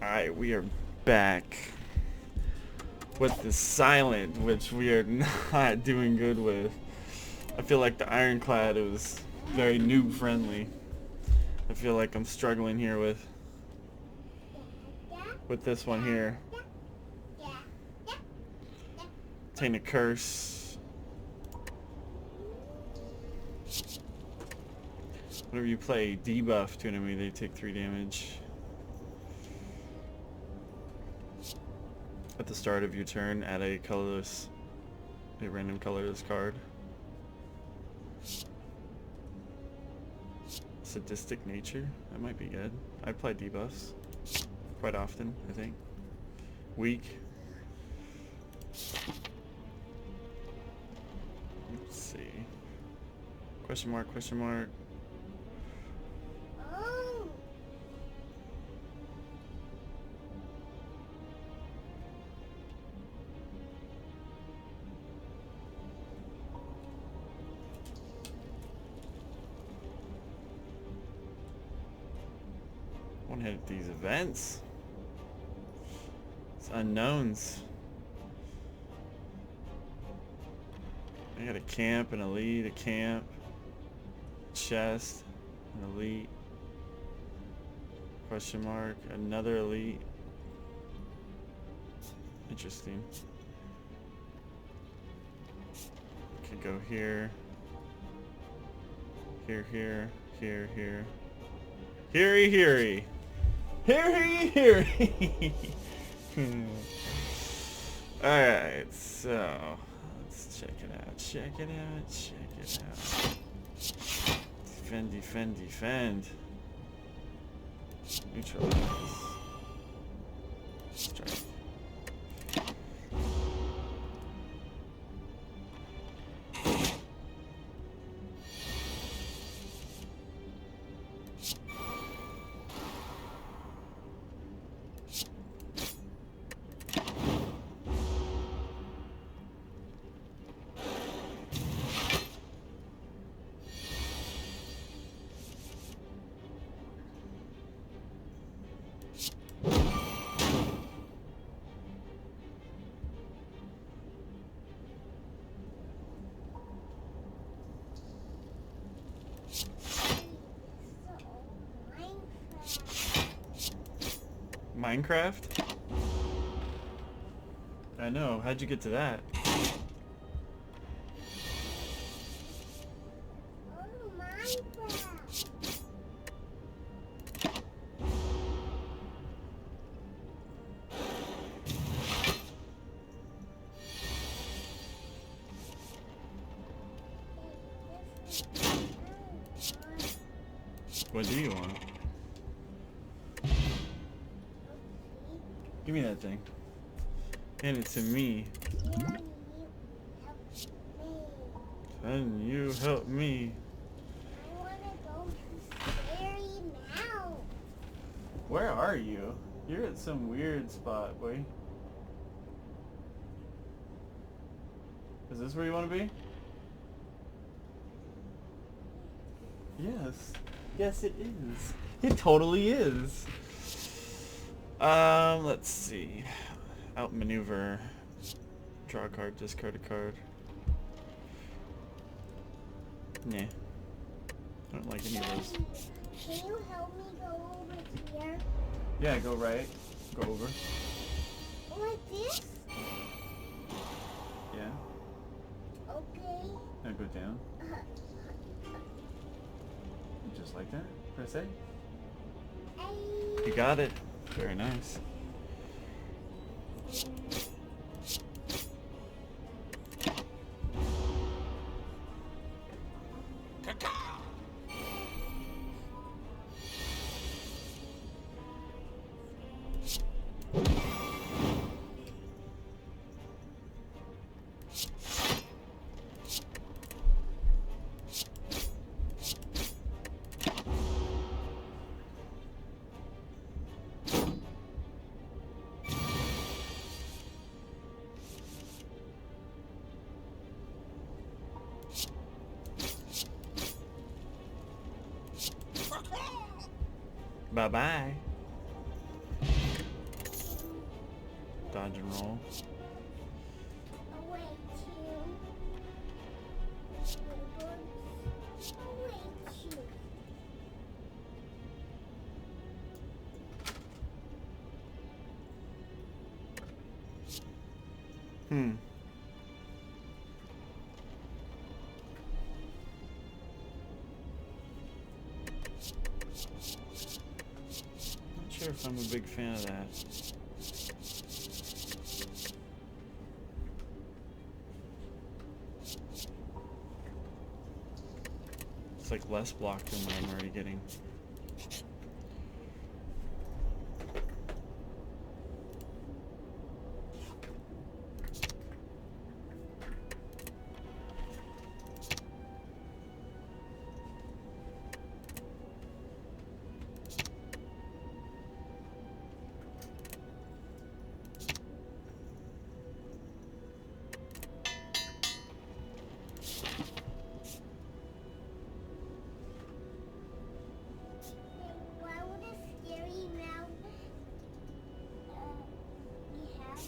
Alright, we are back with the silent, which we are not doing good with. I feel like the ironclad was very noob friendly. I feel like I'm struggling here with this one here. Taking a curse. Whenever you play debuff to an enemy, they take 3 damage. At the start of your turn, add a random colorless card. Sadistic nature, that might be good. I play debuffs quite often, I think. Weak. Let's see. Question mark, question mark. One hit these events. It's unknowns. I got a camp, an elite, a camp, chest, an elite, question mark, another elite. Interesting. Could go here, here, here, here, here. Heary, heary. Heary, heary. Alright, so let's check it out. Check it out. Check it out. Defend, defend, defend. Neutralize. Strike. Minecraft? I know, how'd you get to that? What do you want? Give me that thing. Hand it to me. Can you help me? I want to go to Spire now. Where are you? You're at some weird spot, boy. Is this where you want to be? Yes. Yes, it is. It totally is. Let's see. Outmaneuver. Draw a card, discard a card. Nah. I don't like any of those. Can you help me go over here? Yeah, go right. Go over. Like this? Yeah. Okay. Now go down. Just like that. Press A. You got it. Very nice. Bye-bye. Dodge and roll. Away to. Away to. Hmm. Not sure if I'm a big fan of that. It's like less block than what I'm already getting. Why would a scary mouth we have?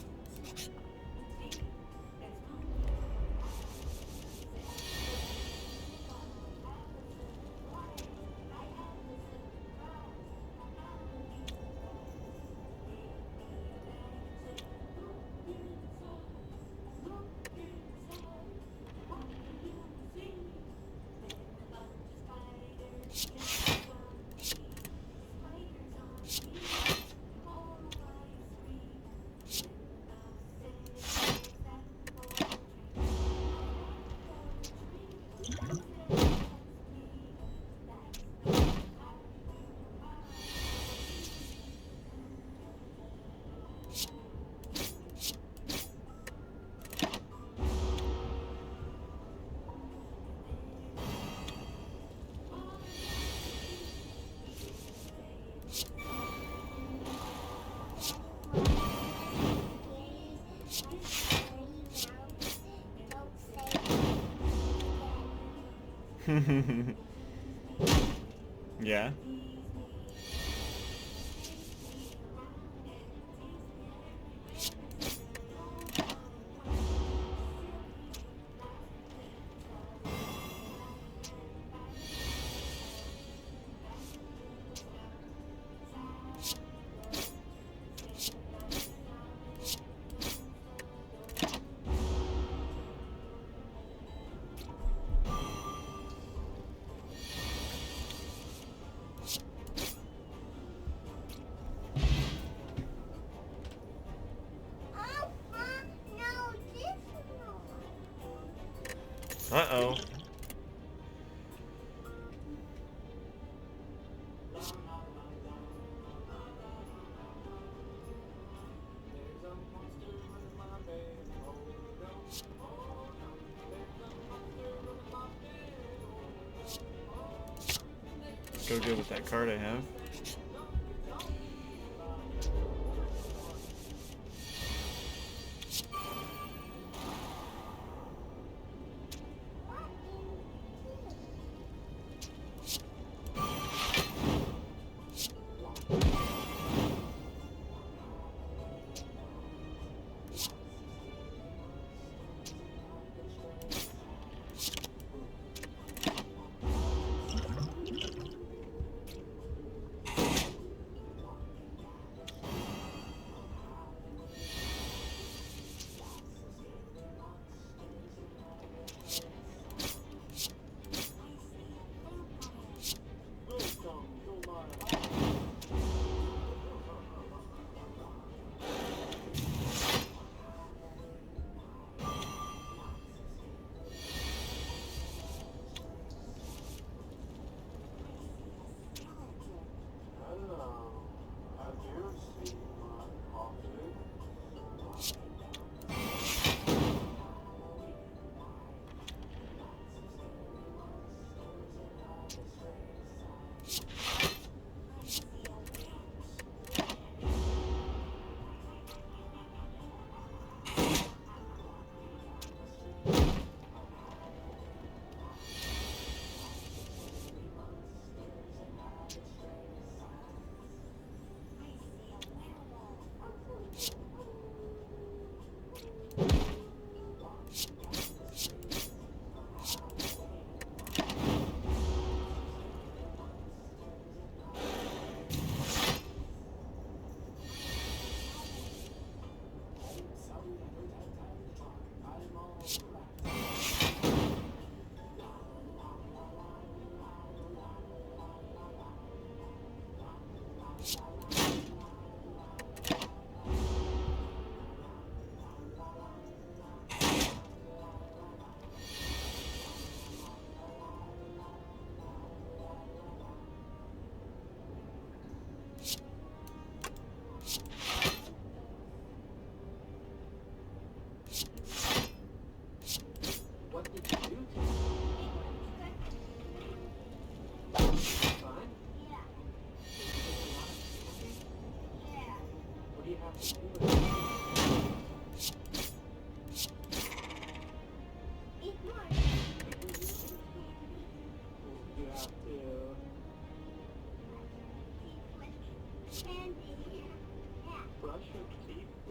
Yeah? No, this one. Uh-oh. Go deal with that card I have.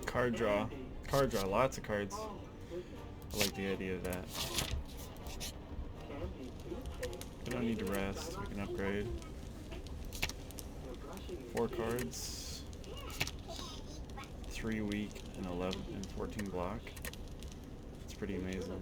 Card draw. Card draw. Lots of cards. I like the idea of that. We don't need to rest. We can upgrade. 4 cards. 3 weak and 11 and 14 block. It's pretty amazing.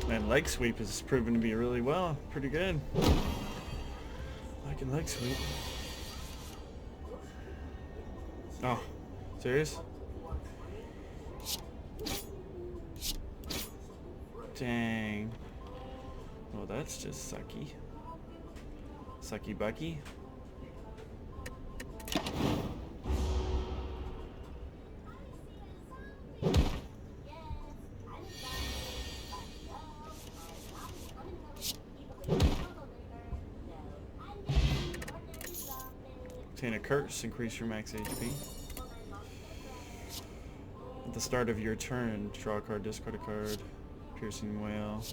And leg sweep has proven to be really pretty good. Liking leg sweep. Oh, serious? Dang. Well, that's just sucky. Sucky Bucky. Obtain a curse, increase your max HP. At the start of your turn, draw a card, discard a card. Piercing Whale.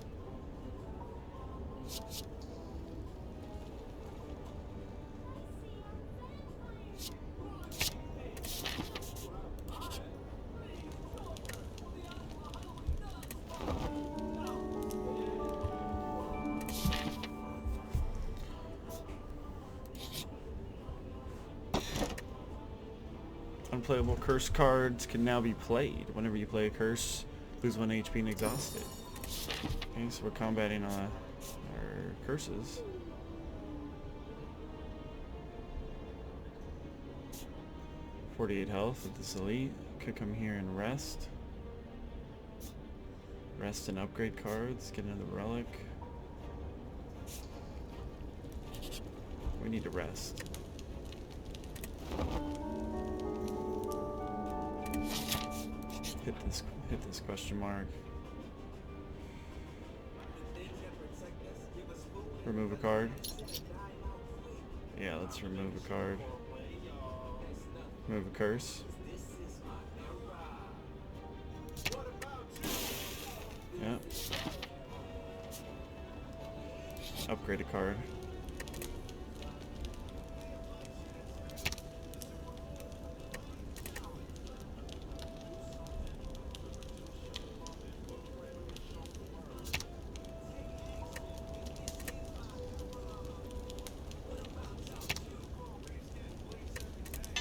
Unplayable curse cards can now be played. Whenever you play a curse, lose 1 HP and exhaust it. Okay, so we're combating our curses. .48 health with this elite. Could come here and rest. Rest and upgrade cards. Get another relic. We need to rest. Hit this question mark. Remove a card. Yeah, let's remove a card. Remove a curse. Yeah. Upgrade a card.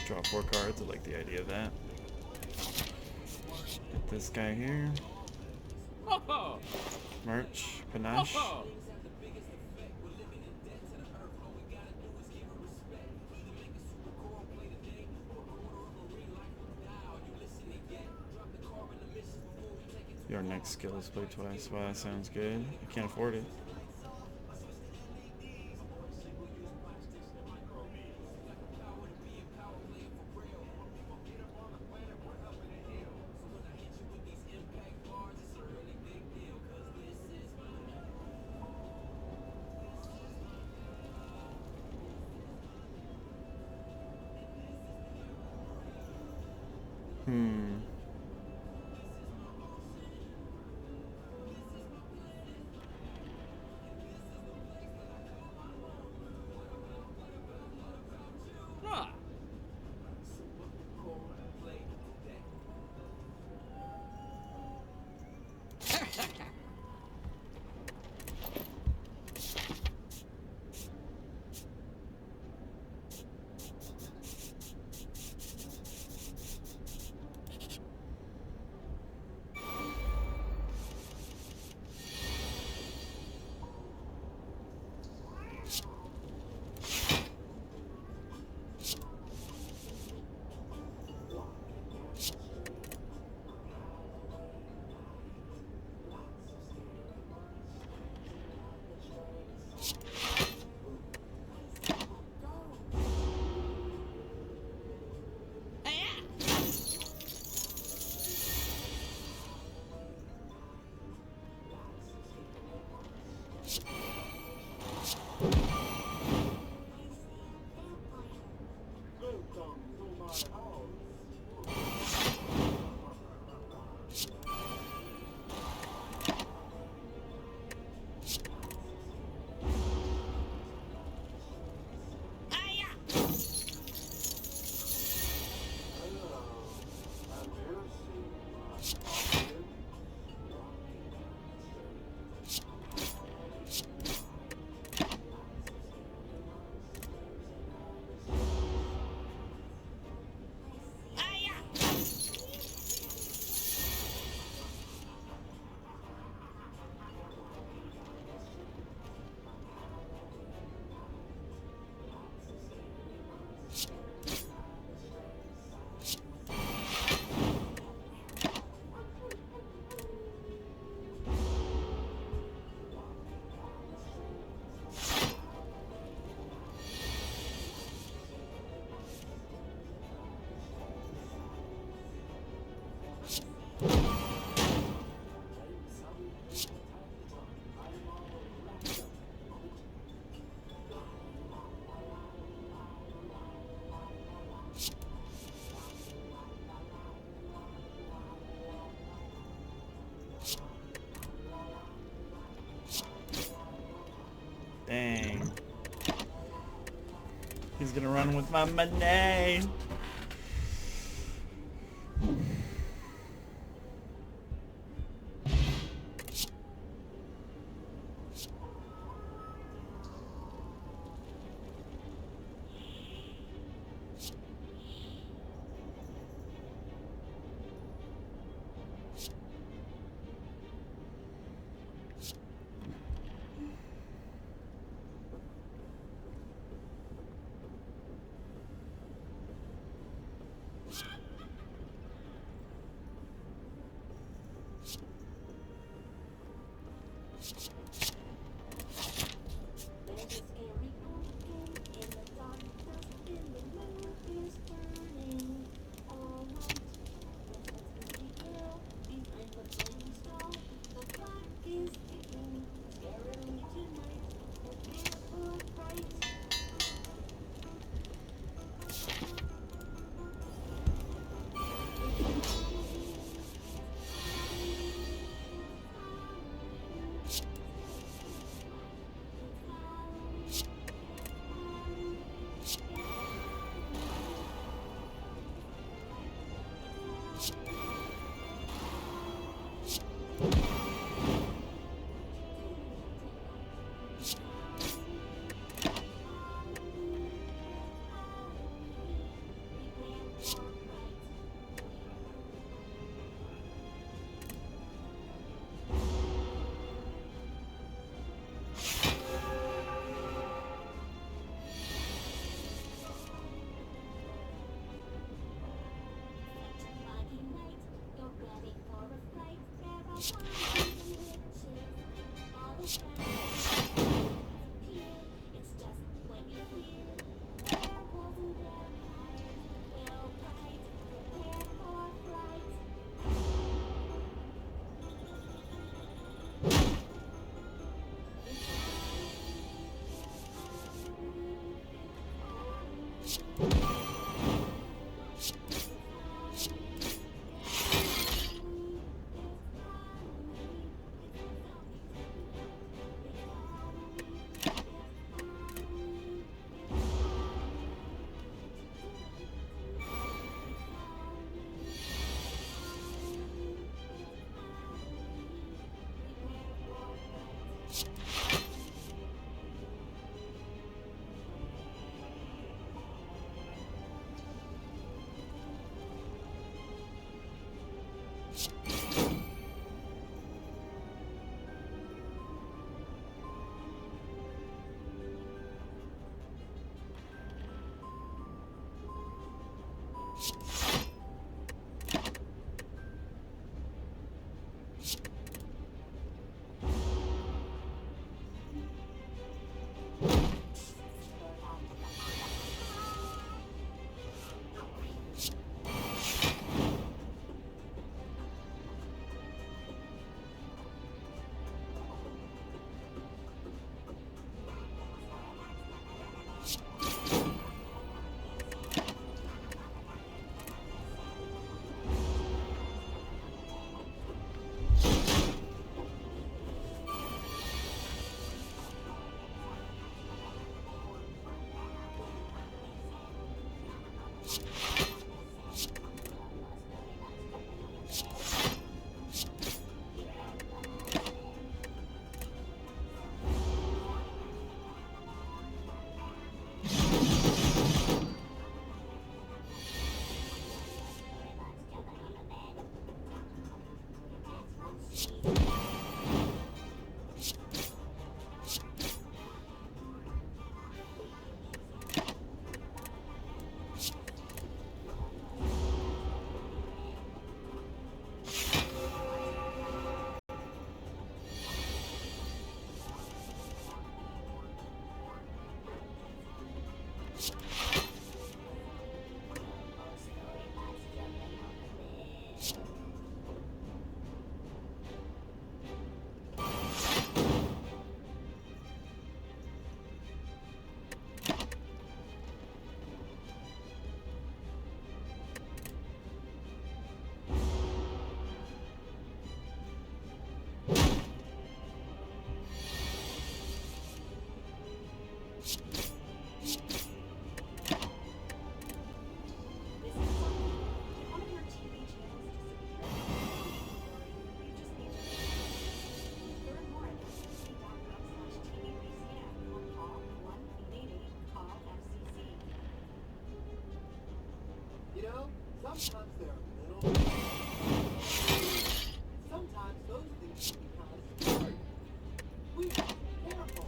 Draw 4 cards. I like the idea of that. Get this guy here. Merch. Panache. Your next skill is play twice. Wow, that sounds good. I can't afford it. Hmm. Ah. Dang. He's gonna run with my money. Sometimes they're a little. Sometimes those things can be kind of scary. We have to be careful.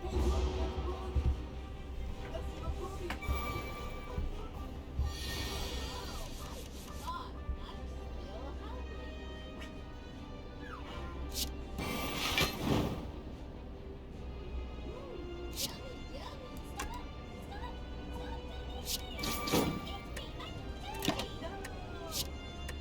Hey, look, that's Brody. That's the Brody. God, I'm still hungry. Yummy, yummy. Stop, stop, stop, it's me. It's me, I'm dirty.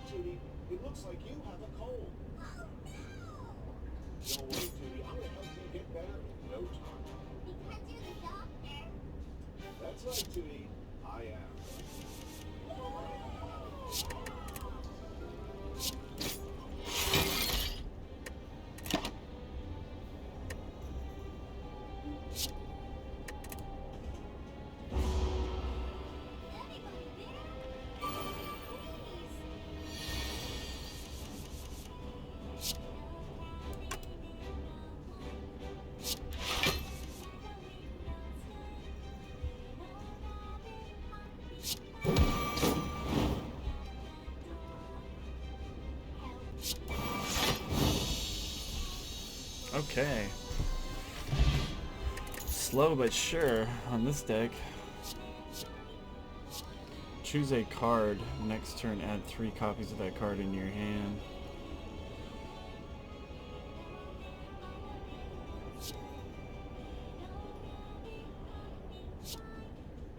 Tootie. It looks like you have a cold. Oh no! Don't worry, Tootie. I'm gonna help you get better in no time. Because you're the doctor. That's right, Tootie. I am. Anybody there? Okay. Slow but sure on this deck. Choose a card. Next turn, add 3 copies of that card in your hand.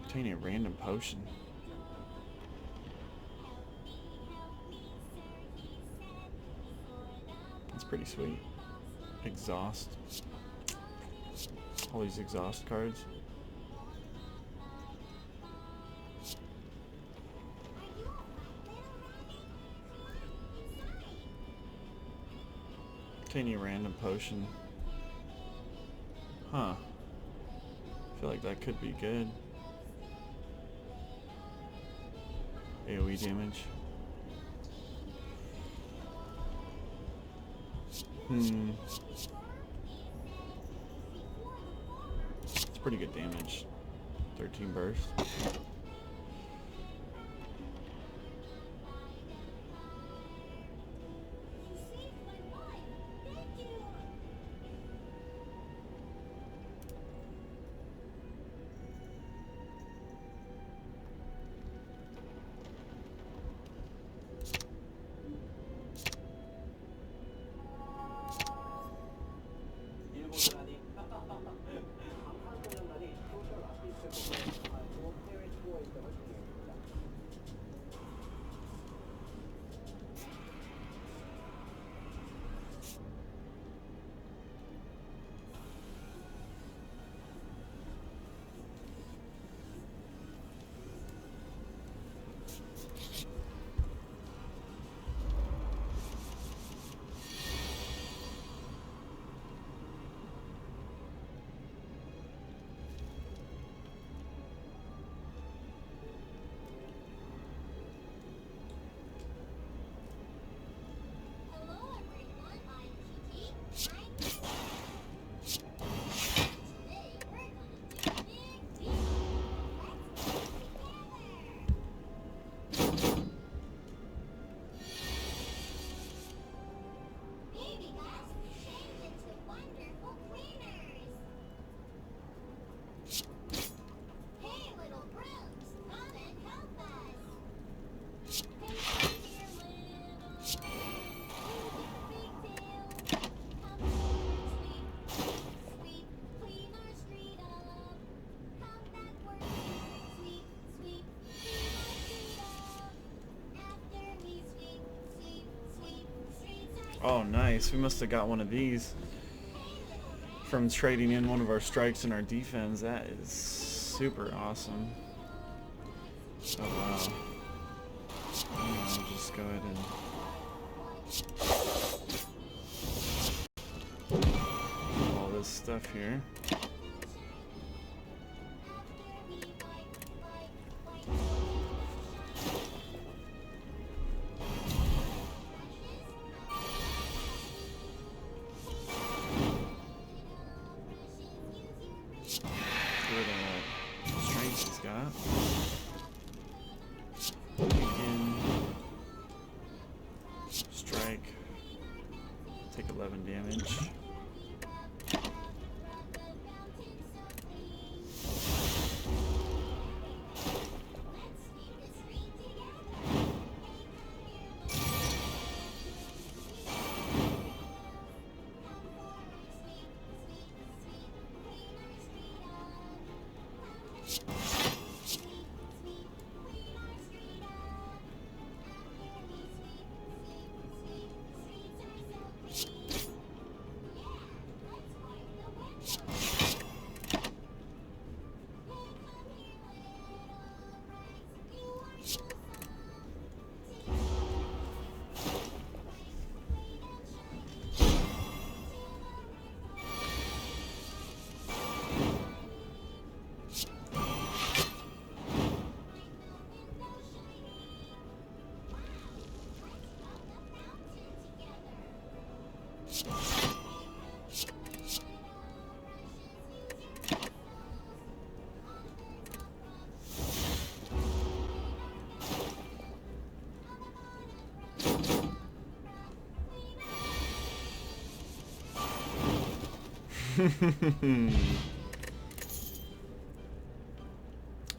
Obtain a random potion. That's pretty sweet. Exhaust. All these exhaust cards. Obtain a random potion. Huh. I feel like that could be good. AoE damage. It's pretty good damage. 13 burst. Oh, nice. We must have got one of these from trading in one of our strikes in our defense. That is super awesome. Oh, wow. I'll just go ahead and do all this stuff here. Strike. Take 11 damage.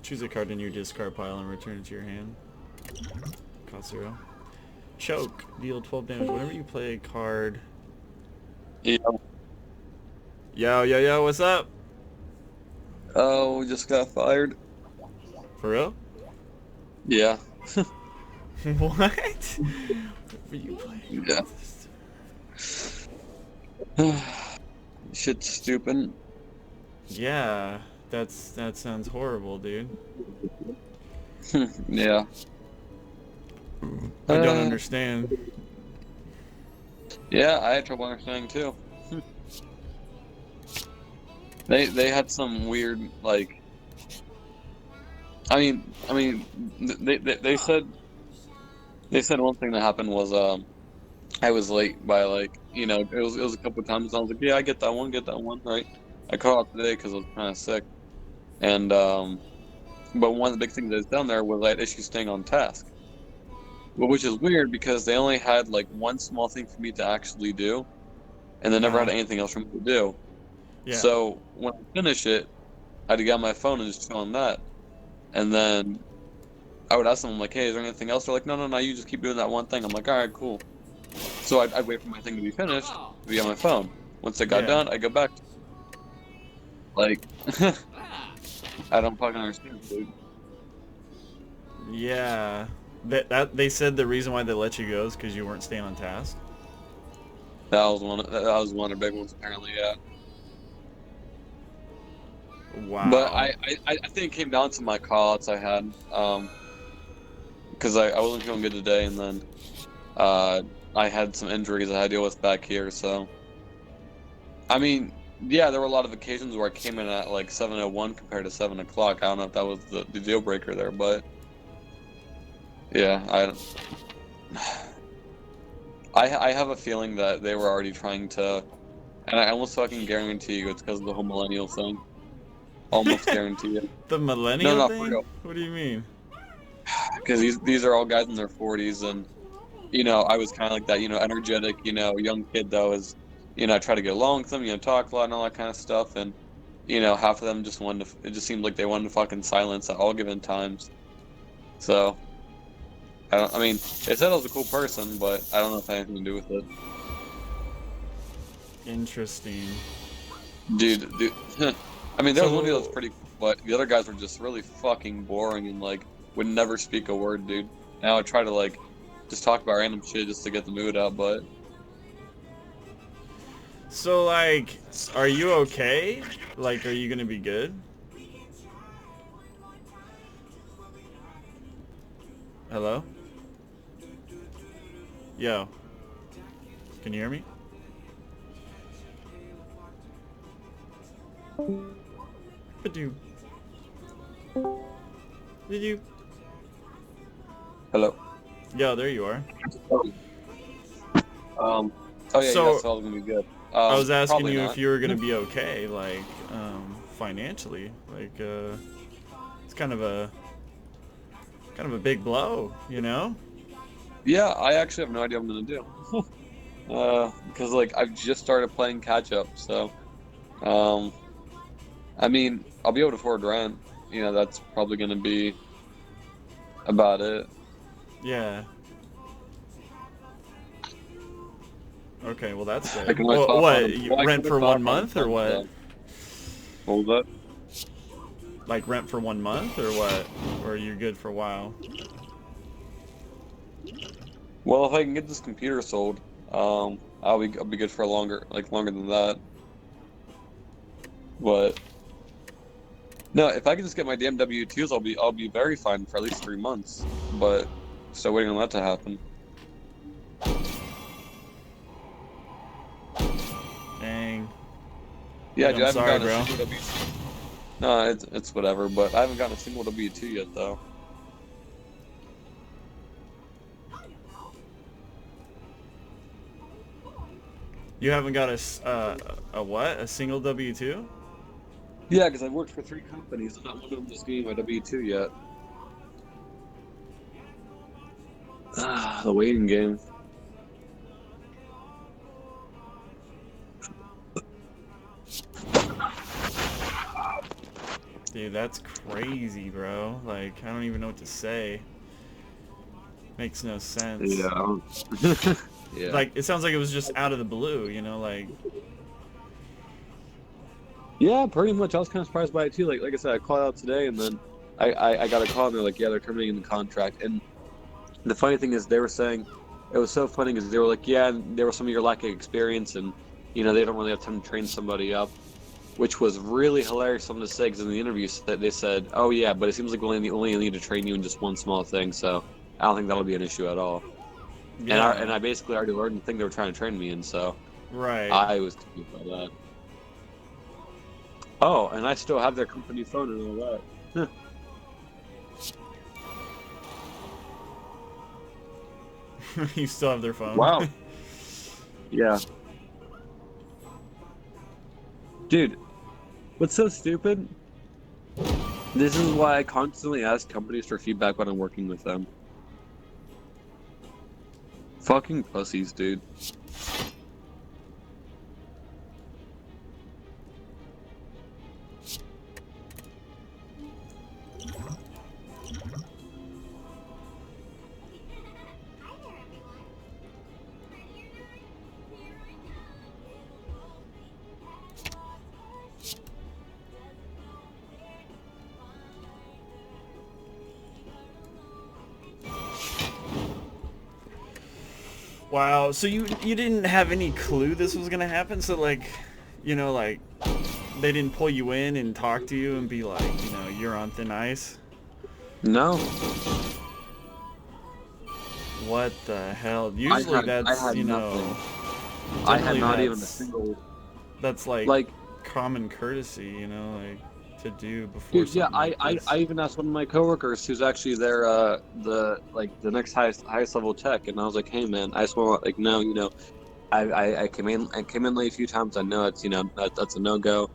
Choose a card in your discard pile and return it to your hand. Cost 0. Choke. Deal 12 damage. Whenever you play a card... Yeah. Yo, what's up? Oh, we just got fired. For real? Yeah. What? Were you playing? Yeah. Shit's stupid. Yeah, that sounds horrible, dude. Yeah. I don't understand. Yeah, I had trouble understanding too. They had some weird, like, I mean they said one thing that happened was I was late by, like, you know, it was a couple of times. I was like, yeah, I get that one, right? I called out today because I was kind of sick, and but one of the big things that's down there was I had issues staying on task. Well, which is weird because they only had like one small thing for me to actually do, and they never had anything else for me to do. Yeah. So when I finish it, I had to get on my phone and just chill on that. And then I would ask them, I'm like, hey, is there anything else? They're like, no, you just keep doing that one thing. I'm like, all right, cool. So I'd wait for my thing to be finished to be on my phone. Once it got done, I go back to it. Like, I don't fucking understand, dude. Yeah. That they said the reason why they let you go is because you weren't staying on task. That was one of the big ones, apparently, yeah. Wow. But I think it came down to my call-outs I had, because I wasn't feeling good today, and then I had some injuries I had to deal with back here, so. I mean, yeah, there were a lot of occasions where I came in at like 7:01 compared to 7 o'clock. I don't know if that was the deal breaker there, but yeah, I have a feeling that they were already trying to, and I almost fucking guarantee you it's because of the whole millennial thing. Almost guarantee it. The millennial No, thing? for real. What do you mean? Because these are all guys in their 40s, and you know, I was kind of like that, you know, energetic, you know, young kid that was, you know, I try to get along with them, you know, talk a lot and all that kind of stuff, and you know, half of them just wanted to, it just seemed like they wanted to fucking silence at all given times. So, I mean, they said I was a cool person, but I don't know if it had anything to do with it. Interesting. Dude. I mean, there was one dude that was pretty cool, but the other guys were just really fucking boring and like would never speak a word, dude. Now I try to like just talk about random shit just to get the mood out, but. So, like, are you okay? Like, are you gonna be good? Hello? Yo. Can you hear me? Did you? Hello. Yo, there you are. Oh yeah, So- yeah, so I was gonna be good. I was asking probably you not. if you were gonna be okay, like, financially. Like, it's kind of a big blow, you know? Yeah, I actually have no idea what I'm gonna do. Because like I've just started playing catch up, so I mean, I'll be able to afford rent. You know, that's probably gonna be about it. Yeah. Okay, well that's I good. can always Well, talk what? on- You well, I rent can for always 1 talk on month the or phone, what? so. What was that? Like rent for 1 month or what? Or you're good for a while? Well, if I can get this computer sold, I'll be good for longer than that. But no, if I can just get my damn W-2s, I'll be very fine for at least 3 months. But still waiting on that to happen. Dang. Yeah, I'm dude, I haven't sorry, gotten bro. a single W-2. No, it's whatever. But I haven't gotten a single W-2 yet, though. You haven't got a what? A single W-2? Yeah, because I've worked for 3 companies, and not one of them just gave me my W-2 yet. The waiting game. Dude, that's crazy, bro. Like, I don't even know what to say. Makes no sense. Yeah. Yeah. Like, it sounds like it was just out of the blue, you know, like... Yeah, pretty much. I was kind of surprised by it too. Like I said, I called out today, and then I got a call, and they're like, yeah, they're terminating the contract. And the funny thing is, they were saying, it was so funny because they were like, yeah, there was some of your lacking experience, and you know they don't really have time to train somebody up, which was really hilarious. Something to say because in the interview they said, oh yeah, but it seems like we only need to train you in just one small thing, so I don't think that'll be an issue at all. Yeah. And I basically already learned the thing they were trying to train me in, so Right. I was confused by that. Oh, and I still have their company phone and all that. You still have their phone? Wow. Yeah. Dude, what's so stupid? This is why I constantly ask companies for feedback when I'm working with them. Fucking pussies, dude. Wow, so you didn't have any clue this was gonna happen? So like, you know, like, they didn't pull you in and talk to you and be like, you know, you're on thin ice? No. What the hell? Usually that's, you know... nothing. I had generally not even a that's- single... That's like common courtesy, you know, like, to do before Dude, yeah, something like this. I even asked one of my coworkers who's actually their the next highest level tech, and I was like, hey man, I just want no, you know, I came in late a few times. I know it's, you know, that's a no go.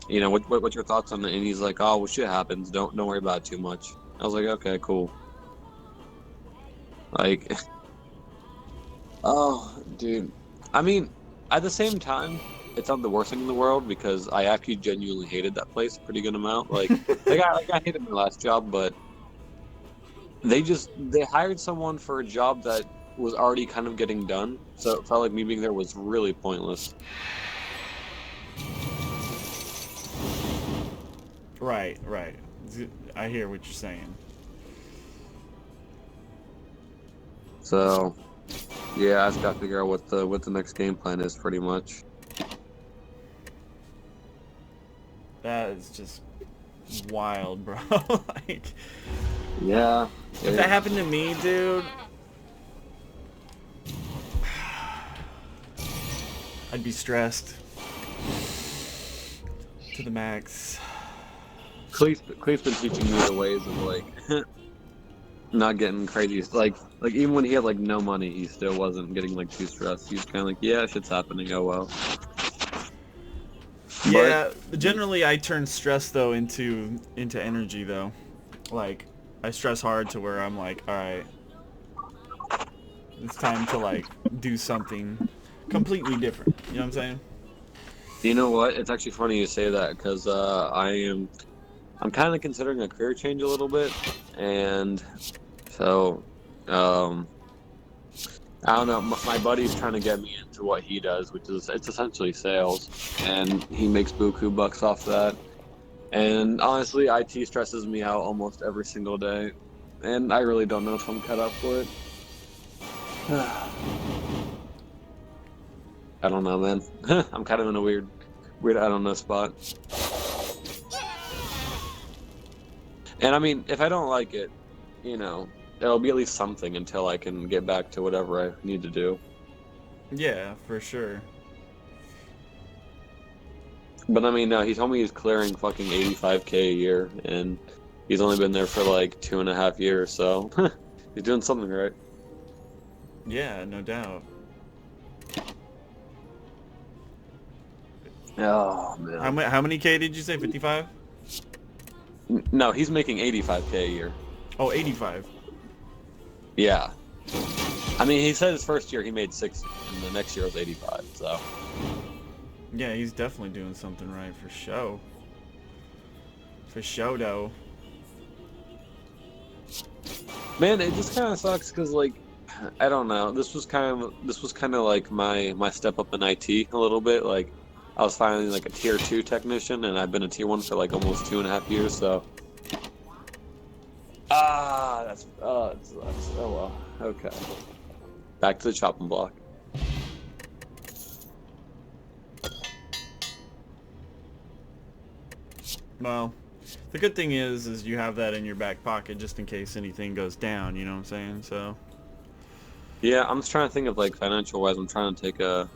You know, what's your thoughts on it? And he's like, oh well, shit happens. Don't worry about it too much. I was like, okay, cool. Like, oh, dude. I mean, at the same time, it's not the worst thing in the world because I actually genuinely hated that place a pretty good amount. Like I hated my last job, but they hired someone for a job that was already kind of getting done, so it felt like me being there was really pointless. Right. I hear what you're saying. So, yeah, I just gotta figure out what the next game plan is, pretty much. That is just wild, bro. Like, Yeah. if that happened to me, dude, I'd be stressed to the max. Cleef's been teaching me the ways of like not getting crazy. Like even when he had like no money, he still wasn't getting like too stressed. He was kind of like, yeah, shit's happening. Oh well. Yeah, generally I turn stress though into energy though. Like, I stress hard to where I'm like, all right, it's time to like do something completely different. You know what I'm saying? You know what? It's actually funny you say that because I'm kind of considering a career change a little bit, and so I don't know. My buddy's trying to get me into what he does, which is it's essentially sales, and he makes buku bucks off that. And honestly, IT stresses me out almost every single day, and I really don't know if I'm cut out for it. I don't know, man. I'm kind of in a weird I don't know spot. And I mean, if I don't like it, you know, it'll be at least something until I can get back to whatever I need to do. Yeah, for sure. But I mean, no, he told me he's clearing fucking 85K a year, and he's only been there for like 2.5 years, so he's doing something right. Yeah, no doubt. Oh man. How many K did you say? 55? No, he's making 85K a year. Oh, 85. Yeah. I mean, he said his first year he made 60, and the next year was 85. So. Yeah, he's definitely doing something right for show. For show, though. Man, it just kind of sucks because like I don't know. This was kind of like my step up in IT a little bit. Like I was finally like a tier 2 technician, and I've been a tier 1 for like almost 2.5 years. So that sucks. Oh well. Okay. Back to the chopping block. Well, the good thing is you have that in your back pocket just in case anything goes down, you know what I'm saying? So, Yeah, I'm just trying to think of like financial wise. I'm trying to take a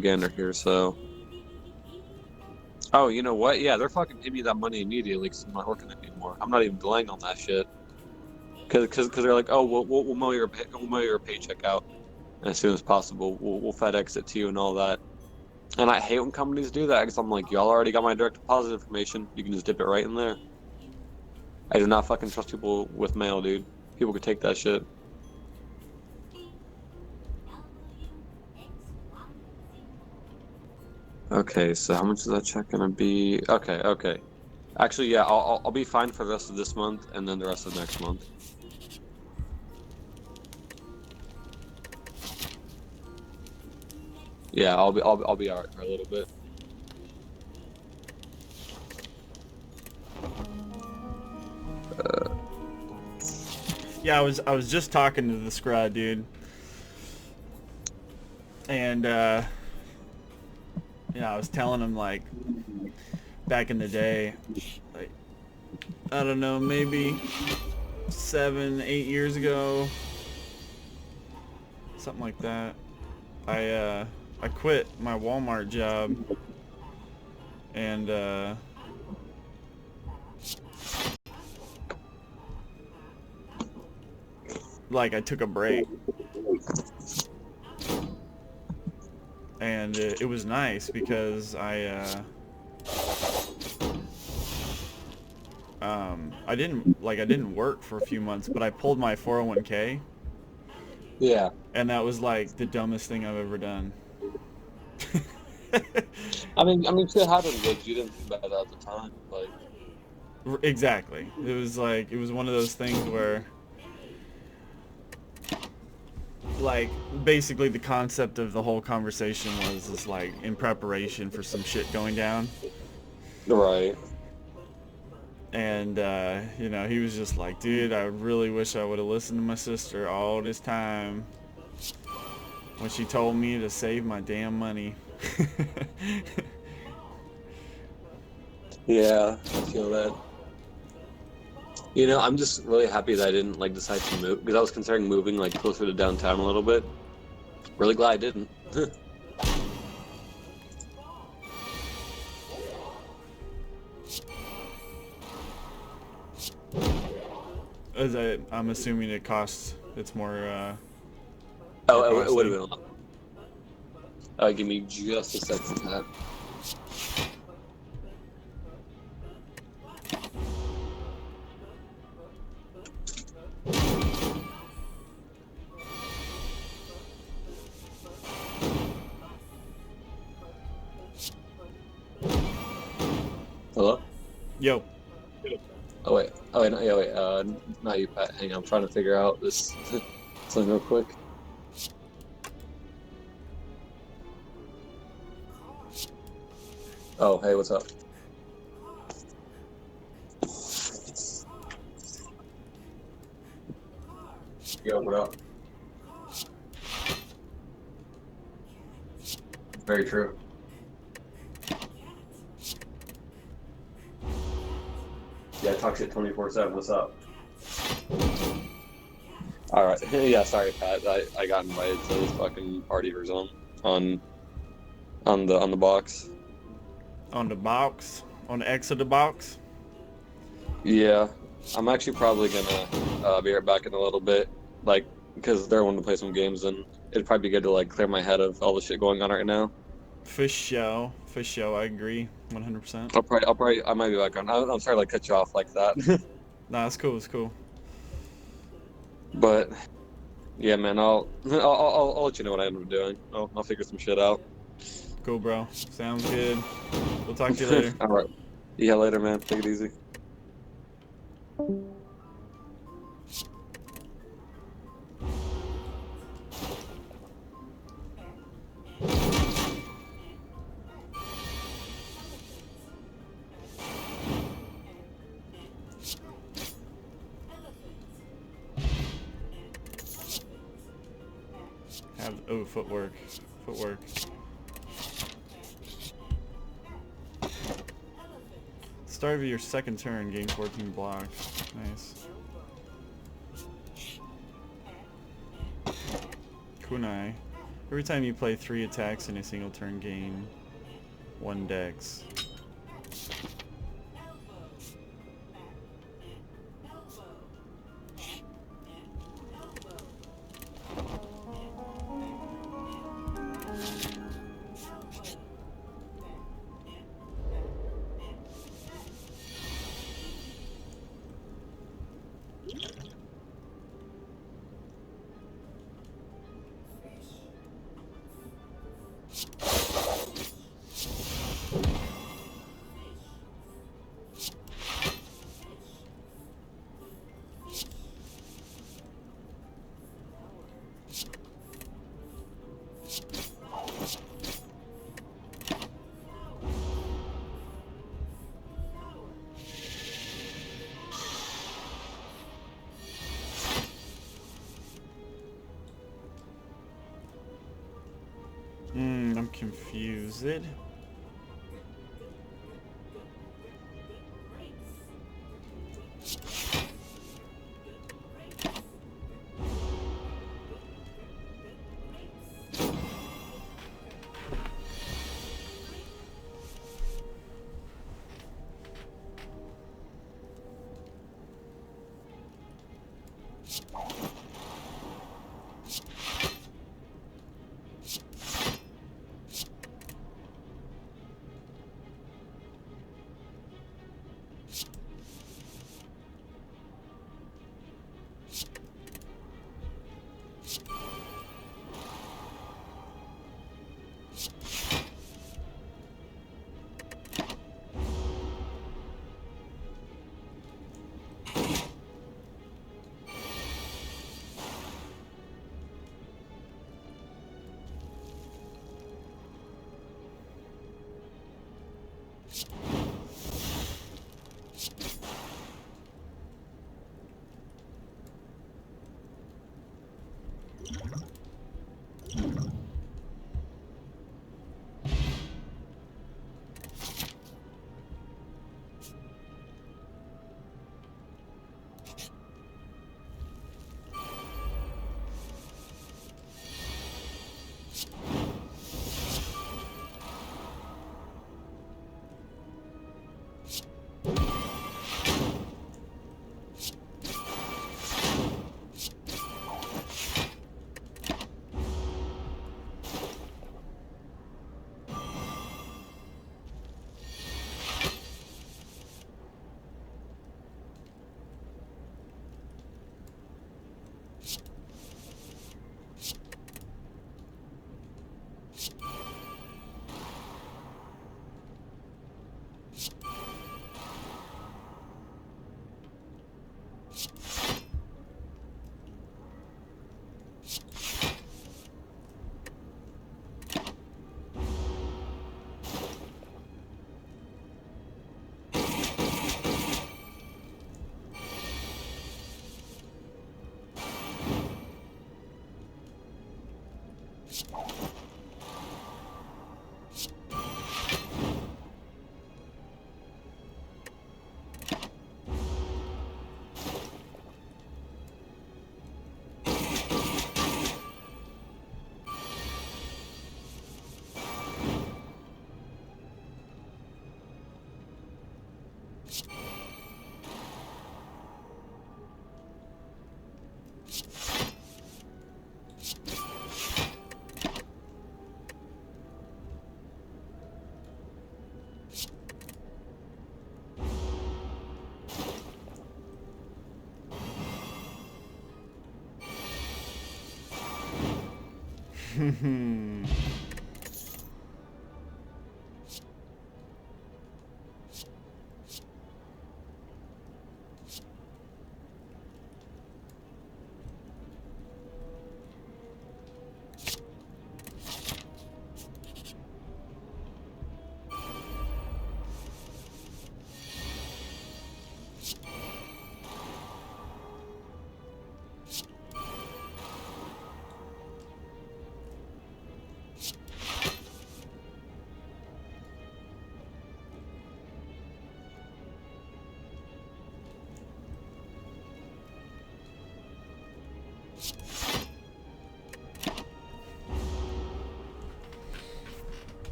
gander here. So. Oh, you know what? Yeah, they're fucking paying me that money immediately because I'm not working anymore. I'm not even delaying on that shit. Because they're like, oh, we'll we'll mail your paycheck out as soon as possible. We'll FedEx it to you and all that. And I hate when companies do that because I'm like, y'all already got my direct deposit information. You can just dip it right in there. I do not fucking trust people with mail, dude. People could take that shit. Okay, so how much is that check gonna be? Okay, okay. Actually, yeah, I'll be fine for the rest of this month and then the rest of next month. Yeah, I'll be alright for a little bit. yeah, I was just talking to this guy, dude. And yeah, I was telling him like back in the day, like I don't know, maybe 7, 8 years ago, something like that. I quit my Walmart job and like I took a break and it was nice because I didn't work for a few months, but I pulled my 401k, Yeah. and that was like the dumbest thing I've ever done. I mean, shit happened, but you didn't think about it at the time. Like, Exactly. It was one of those things where like basically the concept of the whole conversation was is like in preparation for some shit going down. right. And you know, he was just like, dude, I really wish I would have listened to my sister all this time when she told me to save my damn money. Yeah, I feel that. You know, I'm just really happy that I didn't like decide to move because I was considering moving like closer to downtown a little bit. Really glad I didn't. I'm assuming it's more more Oh, it would costly. have been. Give me just a second, Pat. Hello? Yo, Oh wait, no, yeah, wait. Not you, Pat. Hang on, I'm trying to figure out this something real quick. Oh, hey, what's up? Yo, what up? Very true. Yeah, talk shit 24/7. What's up? All right. Yeah, sorry, Pat. I got invited to this fucking party for some on on the box. on the box, on the X of the box. Yeah, I'm actually probably gonna be right back in a little bit, like because they're wanting to play some games, and it'd probably be good to like clear my head of all the shit going on right now. For show, for show. I agree, 100%. I might be back on. I'm sorry to like cut you off like that, Nah, it's cool. It's cool. but Yeah, man. I'll let you know what I end up doing. I'll figure some shit out. Cool, bro. Sounds good. We'll talk to you later. All right. Yeah, later, man. Take it easy. Footwork. Footwork. Start of your second turn, gain 14 block. Nice. Kunai. Every time you play 3 attacks in a single turn, gain 1 dex. I'm confused.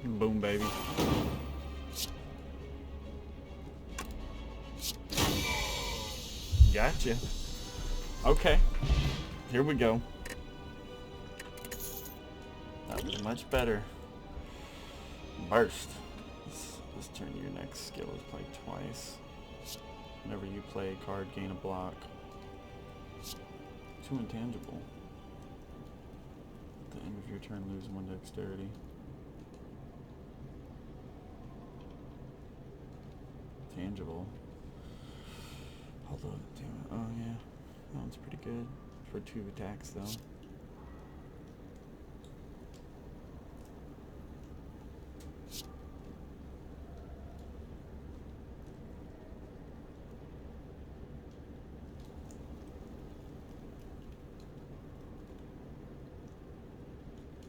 Boom, baby. Gotcha. Okay. Here we go. That was much better. Burst. This turn, your next skill is played twice. Whenever you play a card, gain a block. Too intangible. At the end of your turn, lose 1 dexterity. Tangible. Hold on, damn it. Oh yeah, that one's pretty good for 2 attacks though.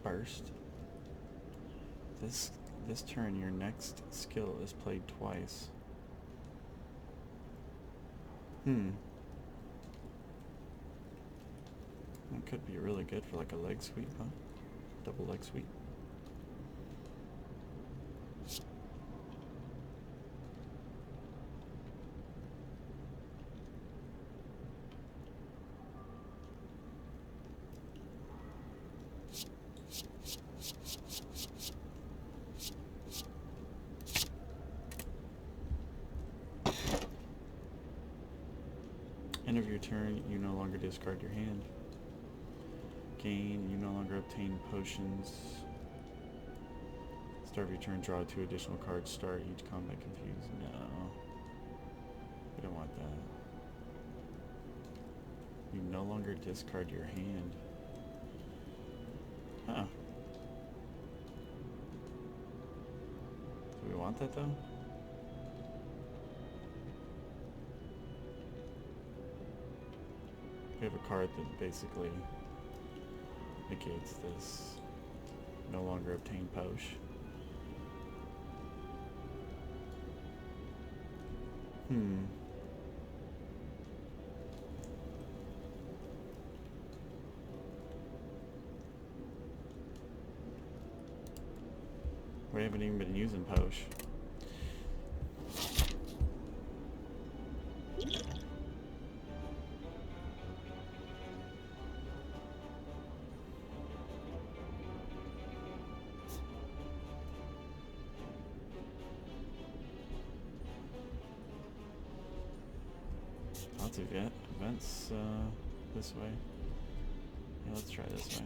Burst. This turn, your next skill is played twice. That could be really good for like a leg sweep, huh? Double leg sweep. End of your turn, you no longer discard your hand. Gain, you no longer obtain potions. Start of your turn, draw 2 additional cards. Start each combat confused. No. We don't want that. You no longer discard your hand. want that though? We have a card that basically negates this. No longer obtain posh. We haven't even been using posh. Lots of events this way. Yeah, let's try this way.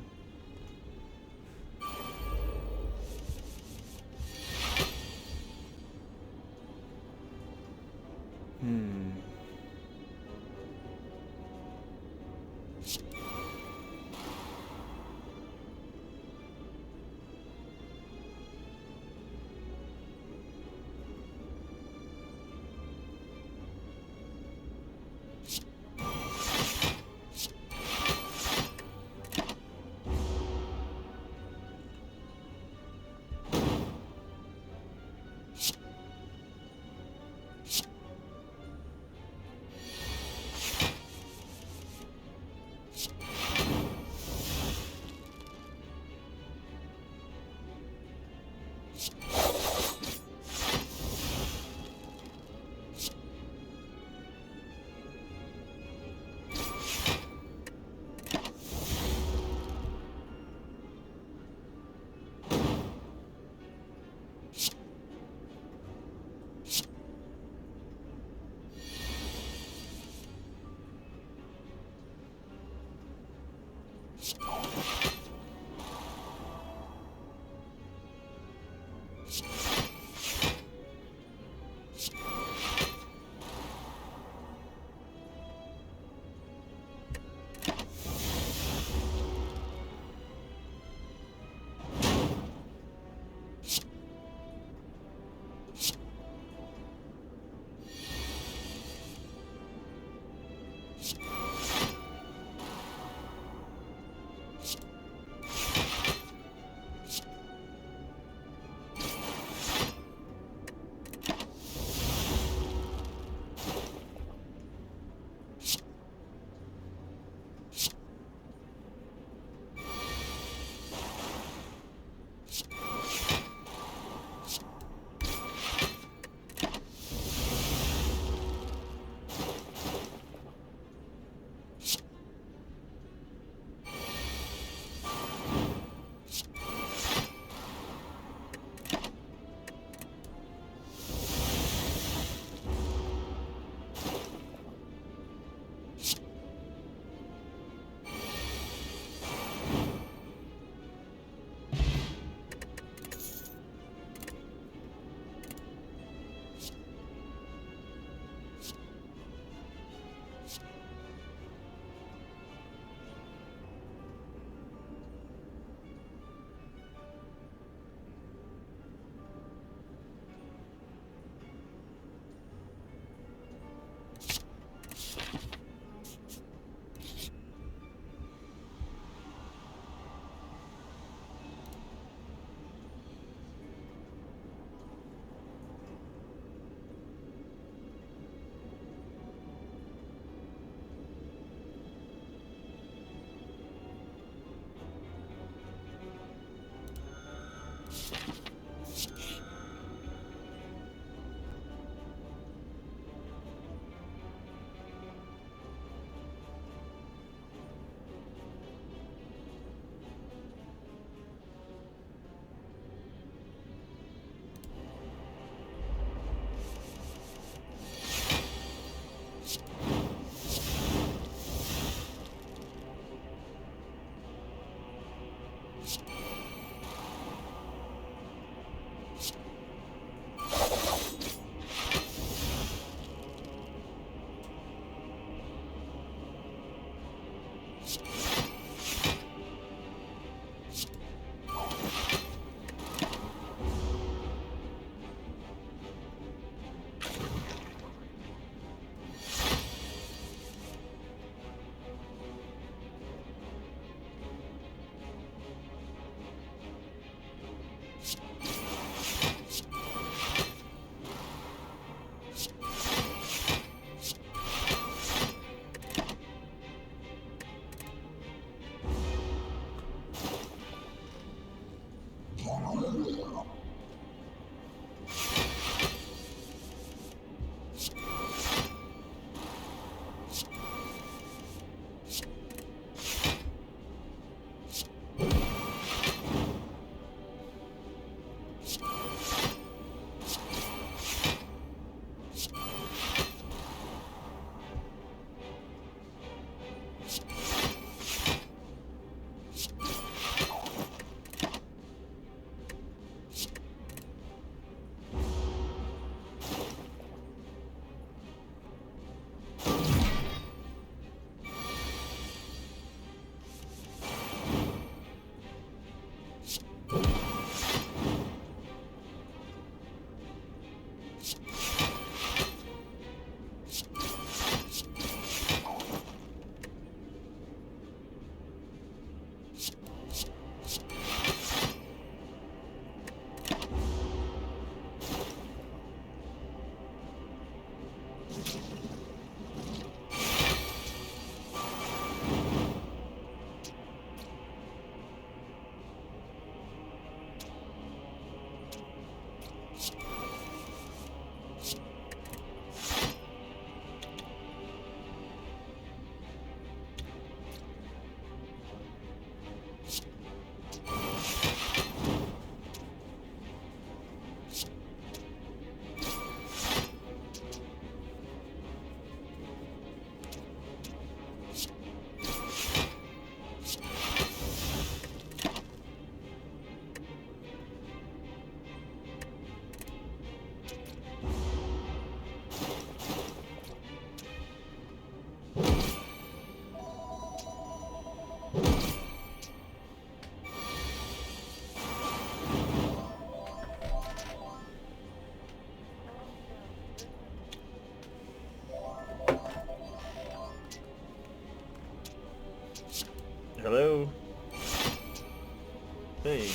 be.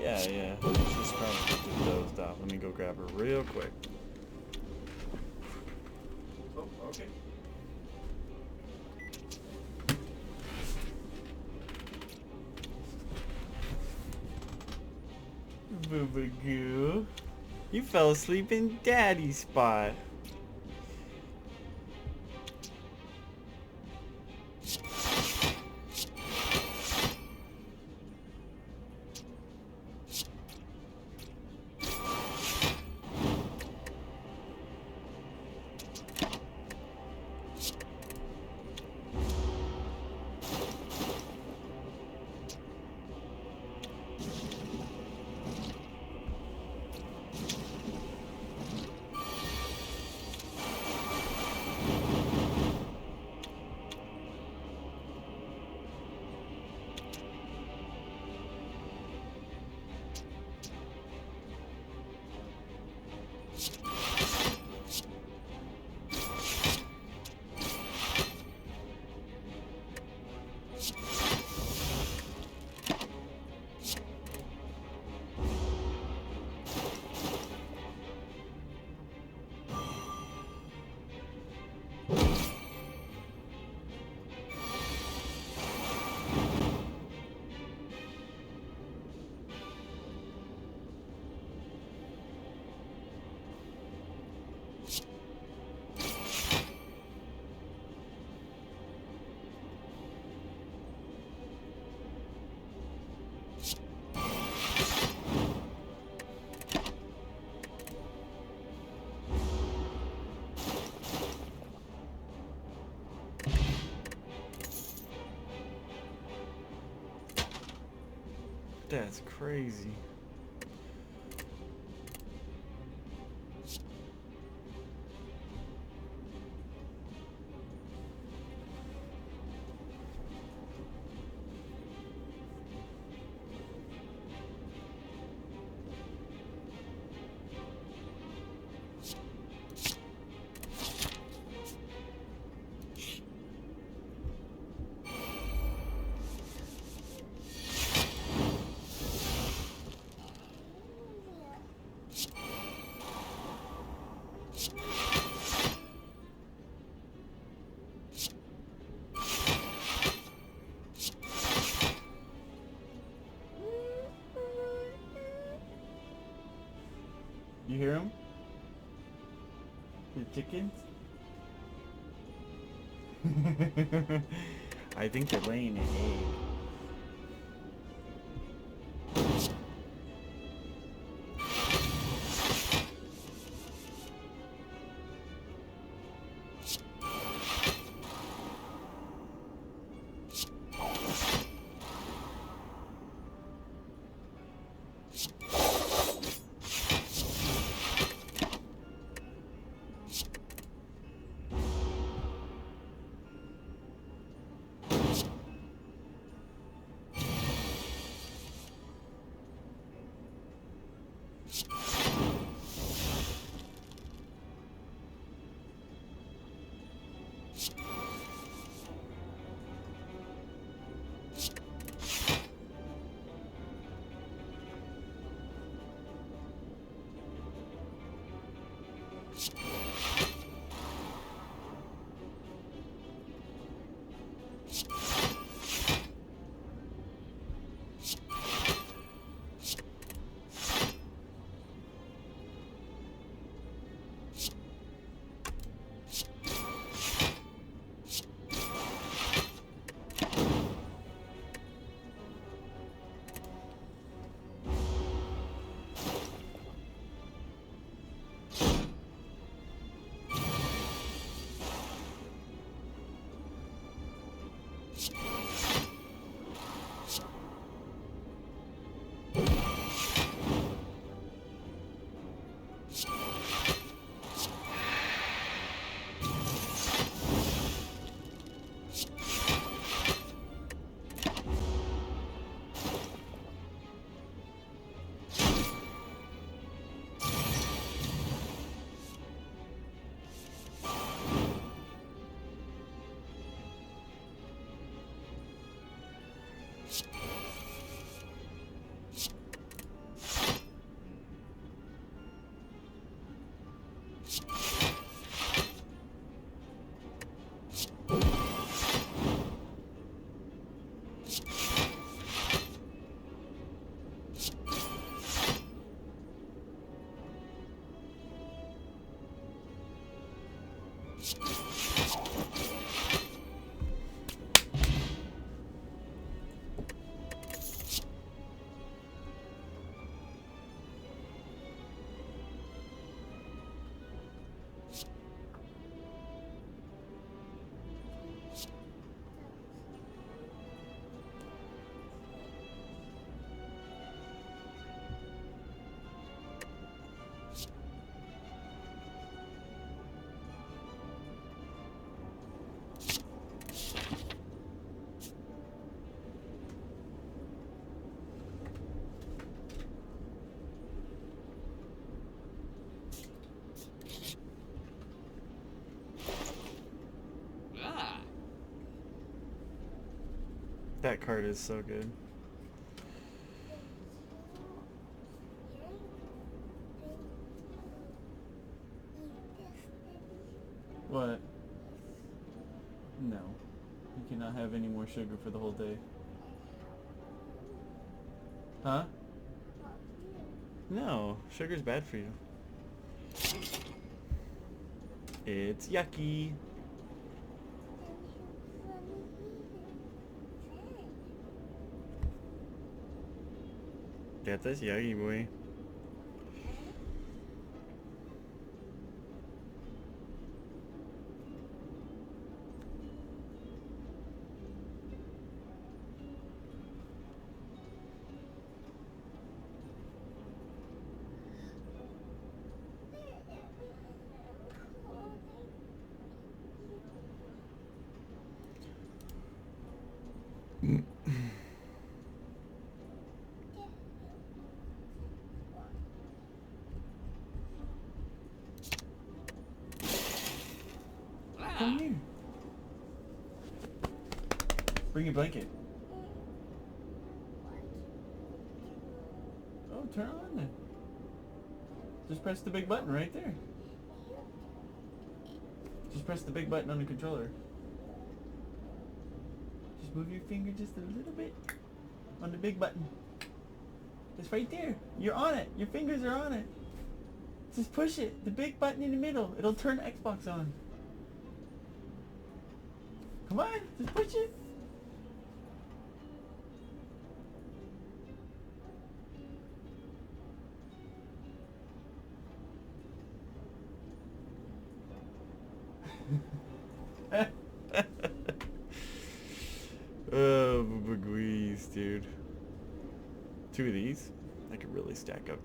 Yeah. She's probably just dozed off. Let me go grab her real quick. Oh, okay. Boo-boo-goo. You fell asleep in Daddy's spot. That's crazy. You hear them? The chickens? I think they're laying an egg. That card is so good. What? No. You cannot have any more sugar for the whole day. Huh? No. Sugar's bad for you. It's yucky. Get this yucky, boy. Come here. Bring your blanket. Oh, turn on then. Just press the big button right there. Just press the big button on the controller. Just move your finger just a little bit on the big button. It's right there. You're on it. Your fingers are on it. Just push it. The big button in the middle. It'll turn Xbox on. Come on, just push it. Oh, bagwees, dude. 2 of these, I could really stack up.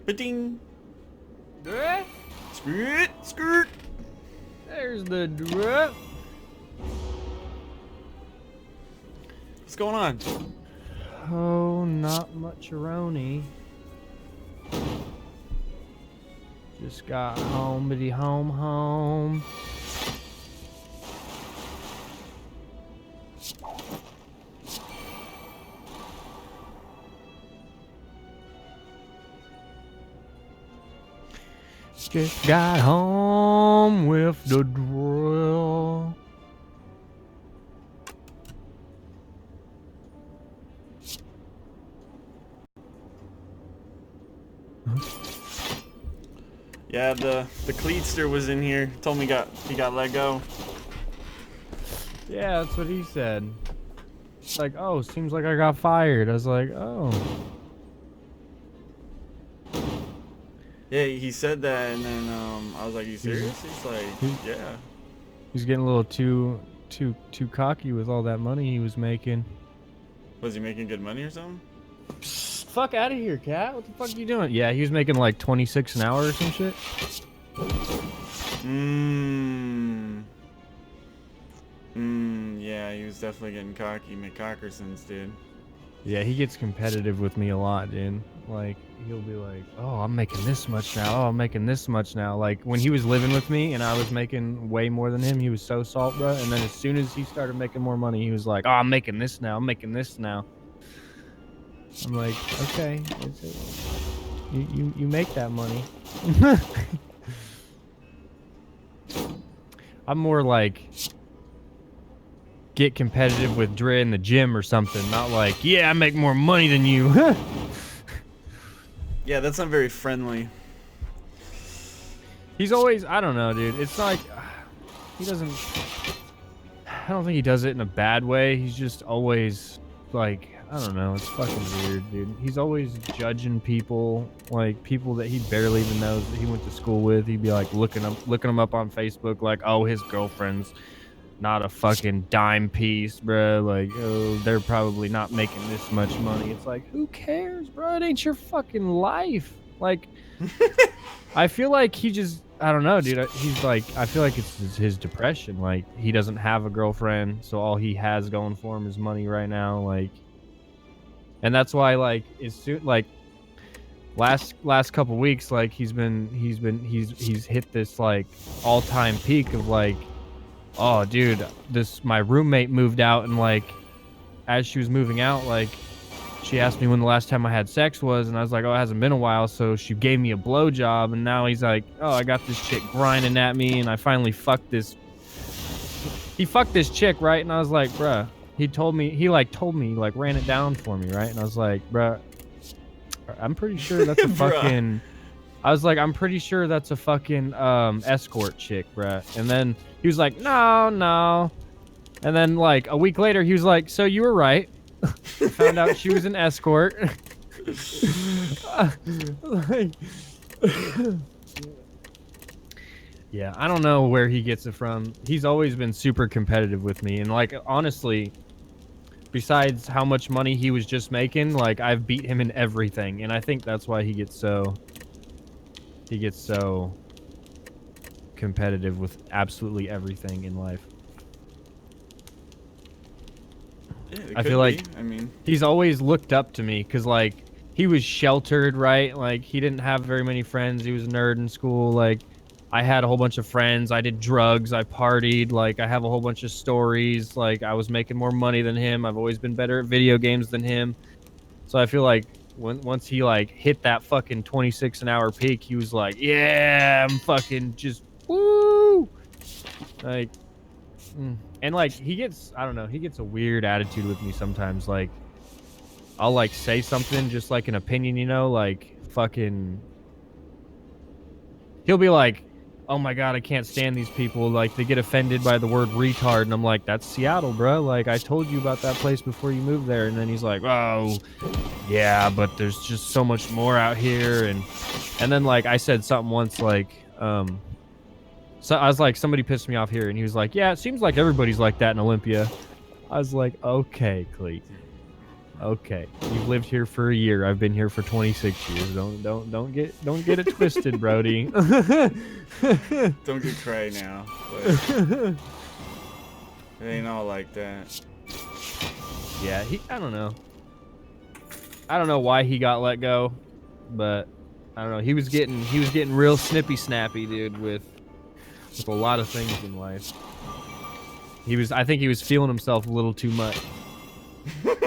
Ba-ding! Skirt! Skirt! There's the drip. What's going on? Oh, not much Roni. Just got home, bitty home. Just got home with the drill. Yeah, the cleatster was in here. Told me he got let go. Yeah, that's what he said. It's like, oh, seems like I got fired. I was like, oh. Yeah, he said that, and then I was like, "You serious?" He's like, "Yeah." He's getting a little too cocky with all that money he was making. Was he making good money or something? Psst, fuck out of here, cat. What the fuck are you doing? Yeah, he was making like 26 an hour or some shit. Yeah, he was definitely getting cocky. McCockersons, dude. Yeah, he gets competitive with me a lot, dude. Like, he'll be like, oh, I'm making this much now. Oh, I'm making this much now. Like, when he was living with me and I was making way more than him, he was so salt, bro. And then as soon as he started making more money, he was like, oh, I'm making this now. I'm making this now. I'm like, okay. You make that money. I'm more like... get competitive with Dre in the gym or something, not like, yeah, I make more money than you. Yeah, that's not very friendly. He's always, I don't know, dude. It's like, he doesn't, I don't think he does it in a bad way. He's just always like, I don't know. It's fucking weird, dude. He's always judging people, like people that he barely even knows that he went to school with. He'd be like looking them up on Facebook, like, oh, his girlfriend's not a fucking dime piece, bro. Like, oh, they're probably not making this much money. It's like, who cares, bro? It ain't your fucking life. Like, I feel like he just, I don't know, dude. He's like, I feel like it's his depression. Like, he doesn't have a girlfriend, so all he has going for him is money right now. Like, and that's why, like, it's soon, like, last couple weeks, like, he's hit this like all-time peak of like, oh, dude, my roommate moved out, and like, as she was moving out, like, she asked me when the last time I had sex was, and I was like, oh, it hasn't been a while, so she gave me a blowjob, and now he's like, oh, I got this chick grinding at me, and I finally fucked this. He fucked this chick, right? And I was like, bruh, he ran it down for me, right? And I was like, bruh, I'm pretty sure that's a fucking... I was like, I'm pretty sure that's a fucking escort chick, bruh. And then he was like, no. And then like a week later, he was like, so you were right. I found out she was an escort. Yeah, I don't know where he gets it from. He's always been super competitive with me. And like, honestly, besides how much money he was just making, like, I've beat him in everything. And I think that's why he gets so competitive with absolutely everything in life. Yeah, I feel like, I mean, he's always looked up to me because, like, he was sheltered, right? Like, he didn't have very many friends. He was a nerd in school. Like, I had a whole bunch of friends. I did drugs. I partied. Like, I have a whole bunch of stories. Like, I was making more money than him. I've always been better at video games than him. So I feel like once he like hit that fucking 26 an hour peak, he was like, yeah, I'm fucking just woo. Like, and like he gets, I don't know, he gets a weird attitude with me sometimes. Like, I'll like say something, just like an opinion, you know, like fucking, he'll be like, oh my god, I can't stand these people, like they get offended by the word retard, and I'm like, that's Seattle, bro. Like, I told you about that place before you moved there. And then he's like, oh yeah, but there's just so much more out here. And then like I said something once, like so I was like, somebody pissed me off here, and he was like, yeah, it seems like everybody's like that in Olympia. I was like, okay, Cleet, okay, you've lived here for a year. I've been here for 26 years. Don't get it twisted, Brody. don't get cray now. But it ain't all like that. Yeah, I don't know. I don't know why he got let go, but I don't know. He was getting real snippy snappy, dude, with a lot of things in life. I think he was feeling himself a little too much. With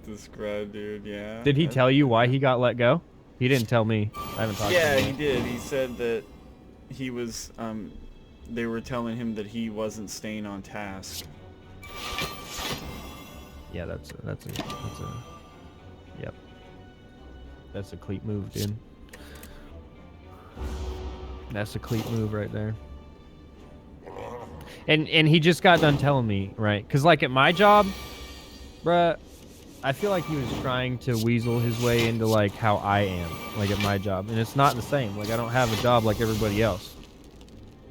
the scrub, dude, yeah. Did he tell you why he got let go? He didn't tell me. I haven't talked to him. Yeah, he did. He said that he was, they were telling him that he wasn't staying on task. Yeah, yep. That's a Cleet move, dude. That's a Cleet move right there. And he just got done telling me, right? Because like at my job, bruh, I feel like he was trying to weasel his way into like how I am, like at my job, and it's not the same. Like I don't have a job like everybody else.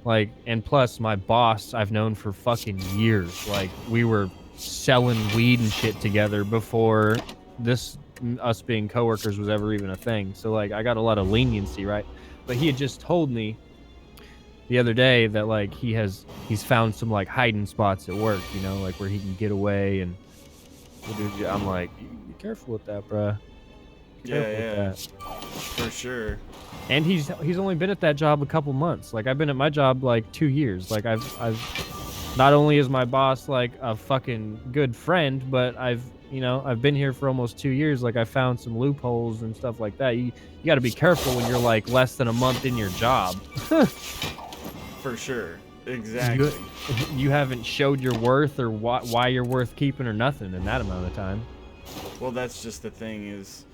Like, and plus my boss I've known for fucking years. Like we were selling weed and shit together before this us being coworkers was ever even a thing. So like I got a lot of leniency, right? But he had just told me the other day that like he's found some like hiding spots at work, you know, like where he can get away and I'm like, be careful with that, bruh. Be careful with that. For sure. And he's only been at that job a couple months. Like I've been at my job like 2 years. Like I've not only is my boss like a fucking good friend, but I've been here for almost 2 years. Like I found some loopholes and stuff like that. You got to be careful when you're like less than a month in your job. For sure. Exactly. You haven't showed your worth or why you're worth keeping or nothing in that amount of time. Well, that's just the thing is,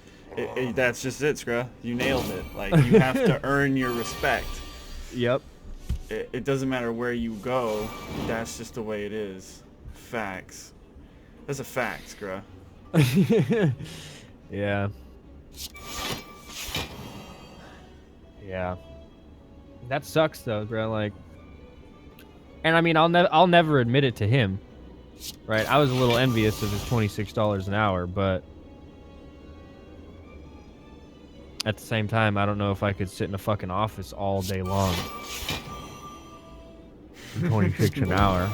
that's just it, Scruh. You nailed it. Like, you have to earn your respect. Yep. It doesn't matter where you go. That's just the way it is. Facts. That's a fact, Scruh. Yeah. Yeah. That sucks though, bro. Like, and I mean, I'll never admit it to him, right? I was a little envious of his $26 an hour, but at the same time, I don't know if I could sit in a fucking office all day long. For 26 an hour.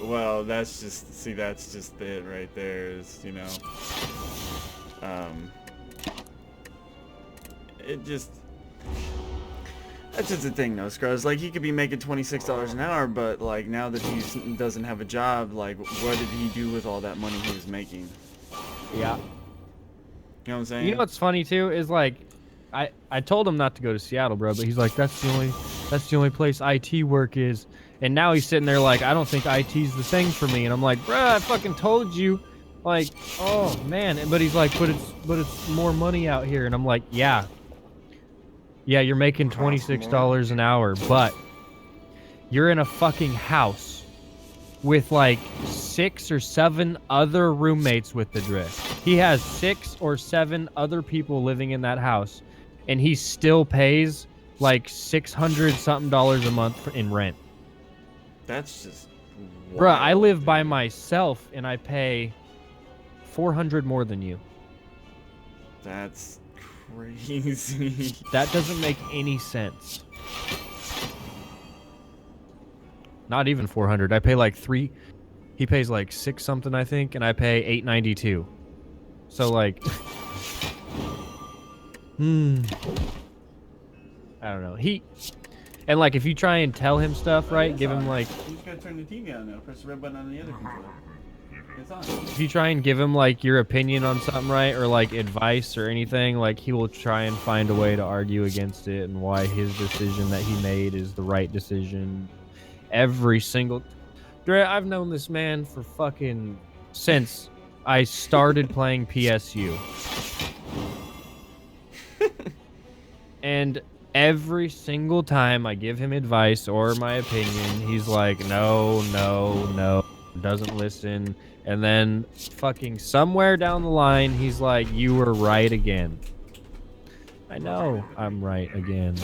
Well, that's just it right there. Is it just. That's just the thing, though, Scrubs. Like, he could be making $26 an hour, but, like, now that he doesn't have a job, like, what did he do with all that money he was making? Yeah. You know what I'm saying? You know what's funny, too, is, like, I told him not to go to Seattle, bro, but he's like, that's the only place IT work is. And now he's sitting there like, I don't think IT's the thing for me. And I'm like, bro, I fucking told you. Like, oh, man. But he's like, but it's more money out here. And I'm like, yeah. Yeah, you're making $26 an hour, but you're in a fucking house with like 6 or 7 other roommates with the drift. He has 6 or 7 other people living in that house, and he still pays like $600 something a month in rent. That's just wild, bruh, I live dude. by myself and I pay $400 more than you. That's crazy. That doesn't make any sense. Not even 400. I pay like 3. He pays like 6 something, I think, and I pay $892. So like, I don't know. And like, if you try and tell him stuff, right? Give him like. You just gotta turn the TV on now. Press the red button on the other controller. It's on. If you try and give him like your opinion on something, right, or like advice or anything, like he will try and find a way to argue against it and why his decision that he made is the right decision. Every single. Dre, I've known this man for fucking since I started playing PSU. And every single time I give him advice or my opinion, he's like, no, doesn't listen. And then fucking somewhere down the line, he's like, you were right again. I know I'm right again.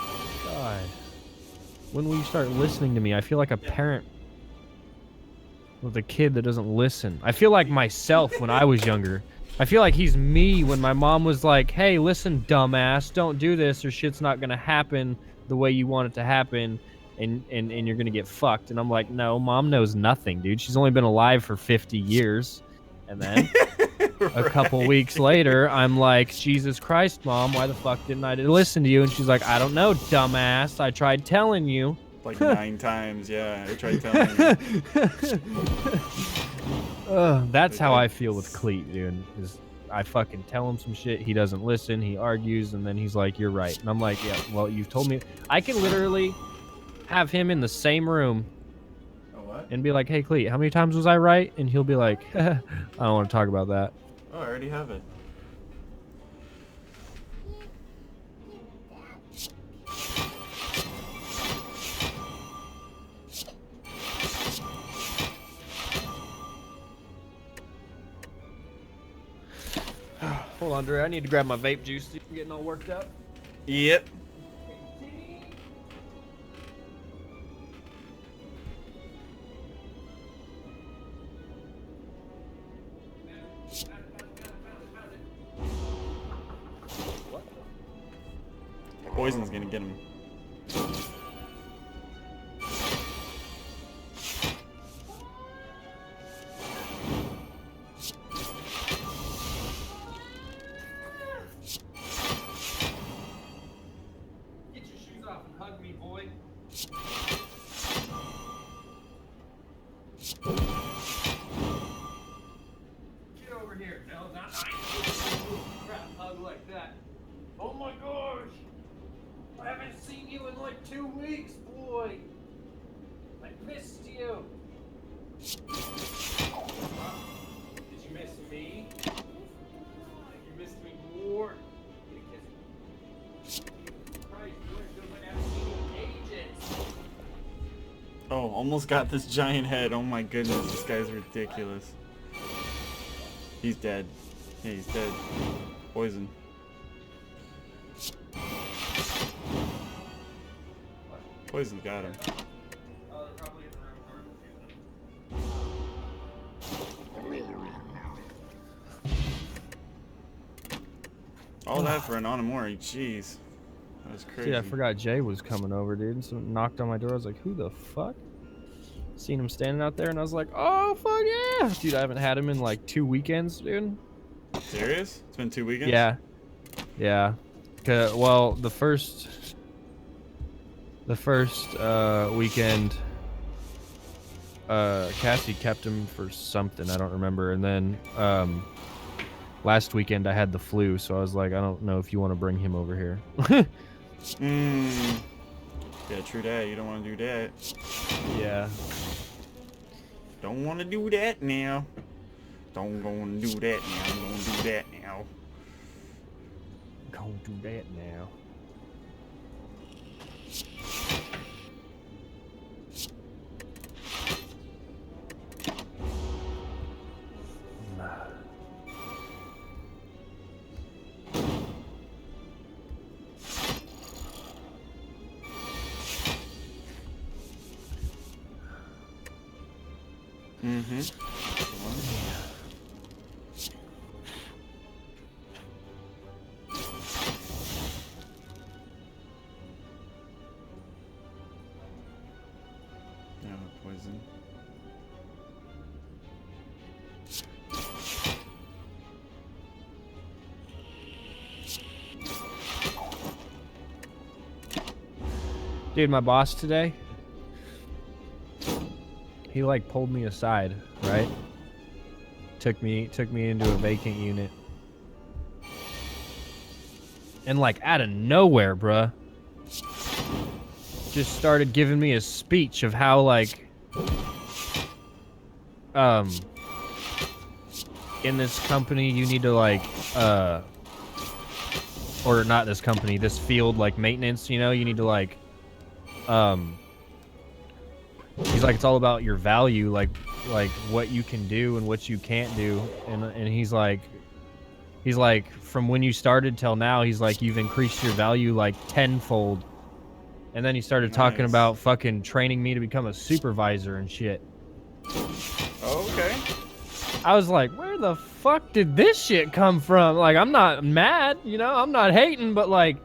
God. When will you start listening to me? I feel like a parent with a kid that doesn't listen. I feel like myself when I was younger. I feel like he's me when my mom was like, hey, listen, dumbass, don't do this or shit's not going to happen the way you want it to happen and you're going to get fucked. And I'm like, no, mom knows nothing, dude. She's only been alive for 50 years. And then a couple weeks later, I'm like, Jesus Christ, mom, why the fuck didn't I listen to you? And she's like, I don't know, dumbass. I tried telling you. Like 9 times, yeah. I tried telling you. That's how I feel with Cleet, dude. Is I fucking tell him some shit, he doesn't listen, he argues, and then he's like, you're right. And I'm like, yeah, well, you've told me. I can literally have him in the same room and be like, hey, Cleet, how many times was I right? And he'll be like, I don't want to talk about that. Oh, I already have it. Hold on, Dre. I need to grab my vape juice. I'm getting all worked up. Yep. Poison's gonna get him. Get your shoes off and hug me, boy. Get over here. No, not crap hug like that. Oh my gosh. I haven't seen you in like 2 weeks, boy. I missed you. Did you miss me? You missed me more. Get a kiss. Christ, George, I haven't seen you in ages. Oh, almost got this giant head. Oh my goodness, this guy's ridiculous. He's dead. Yeah, he's dead. Poison. Poison got him. Oh, they're probably in the room. All that for an Onamori. Jeez. That was crazy. Dude, I forgot Jay was coming over, dude. And someone knocked on my door. I was like, who the fuck? Seen him standing out there, and I was like, oh, fuck yeah. Dude, I haven't had him in like 2 weekends, dude. Serious? It's been 2 weekends? Yeah. Yeah. Well, the first weekend, Cassie kept him for something. I don't remember. And then last weekend I had the flu, so I was like, I don't know if you want to bring him over here. Yeah, true that. You don't want to do that. Yeah. Don't want to do that now. Don't gonna do that now. I'm gonna do that now. Gonna do that now. No, poison. Dude, my boss today, he like pulled me aside, right? Took me into a vacant unit. And like out of nowhere, bruh, just started giving me a speech of how like in this company you need to like or not this company, this field, like maintenance, you know, you need to like he's like, it's all about your value, like what you can do and what you can't do. And he's like from when you started till now, he's like, you've increased your value like tenfold. And then he started talking about fucking training me to become a supervisor and shit. Oh, okay. I was like, where the fuck did this shit come from? Like, I'm not mad, you know, I'm not hating, but like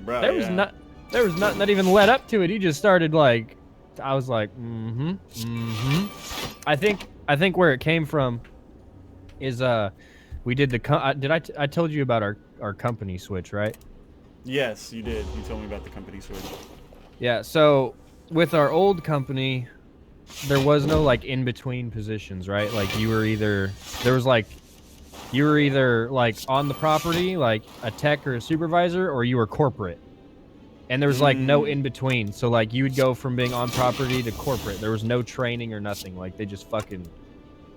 bro, there was nothing that even led up to it. He just started like, I was like, I think where it came from is we did the I told you about our company switch, right? Yes, you did. You told me about the company switch. Yeah, so with our old company, there was no like in between positions, right? Like you were either like on the property, like a tech or a supervisor, or you were corporate. And there was like no in between. So like you would go from being on property to corporate. There was no training or nothing. Like they just fucking,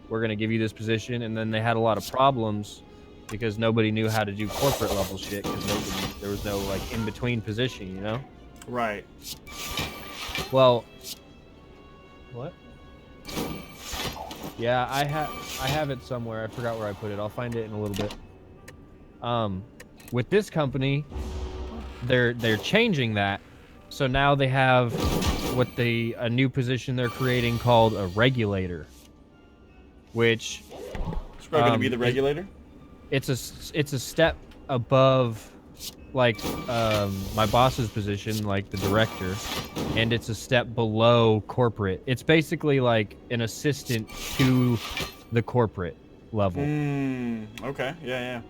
we're gonna give you this position. And then they had a lot of problems because nobody knew how to do corporate level shit because there was no like in between position, you know? Right. Well, what? Yeah, I have it somewhere. I forgot where I put it. I'll find it in a little bit. With this company, they're changing that. So now they have a new position they're creating called a regulator, which It's probably gonna be the regulator. it's a step above like my boss's position, like the director, and it's a step below corporate. It's basically like an assistant to the corporate level. Okay. Yeah.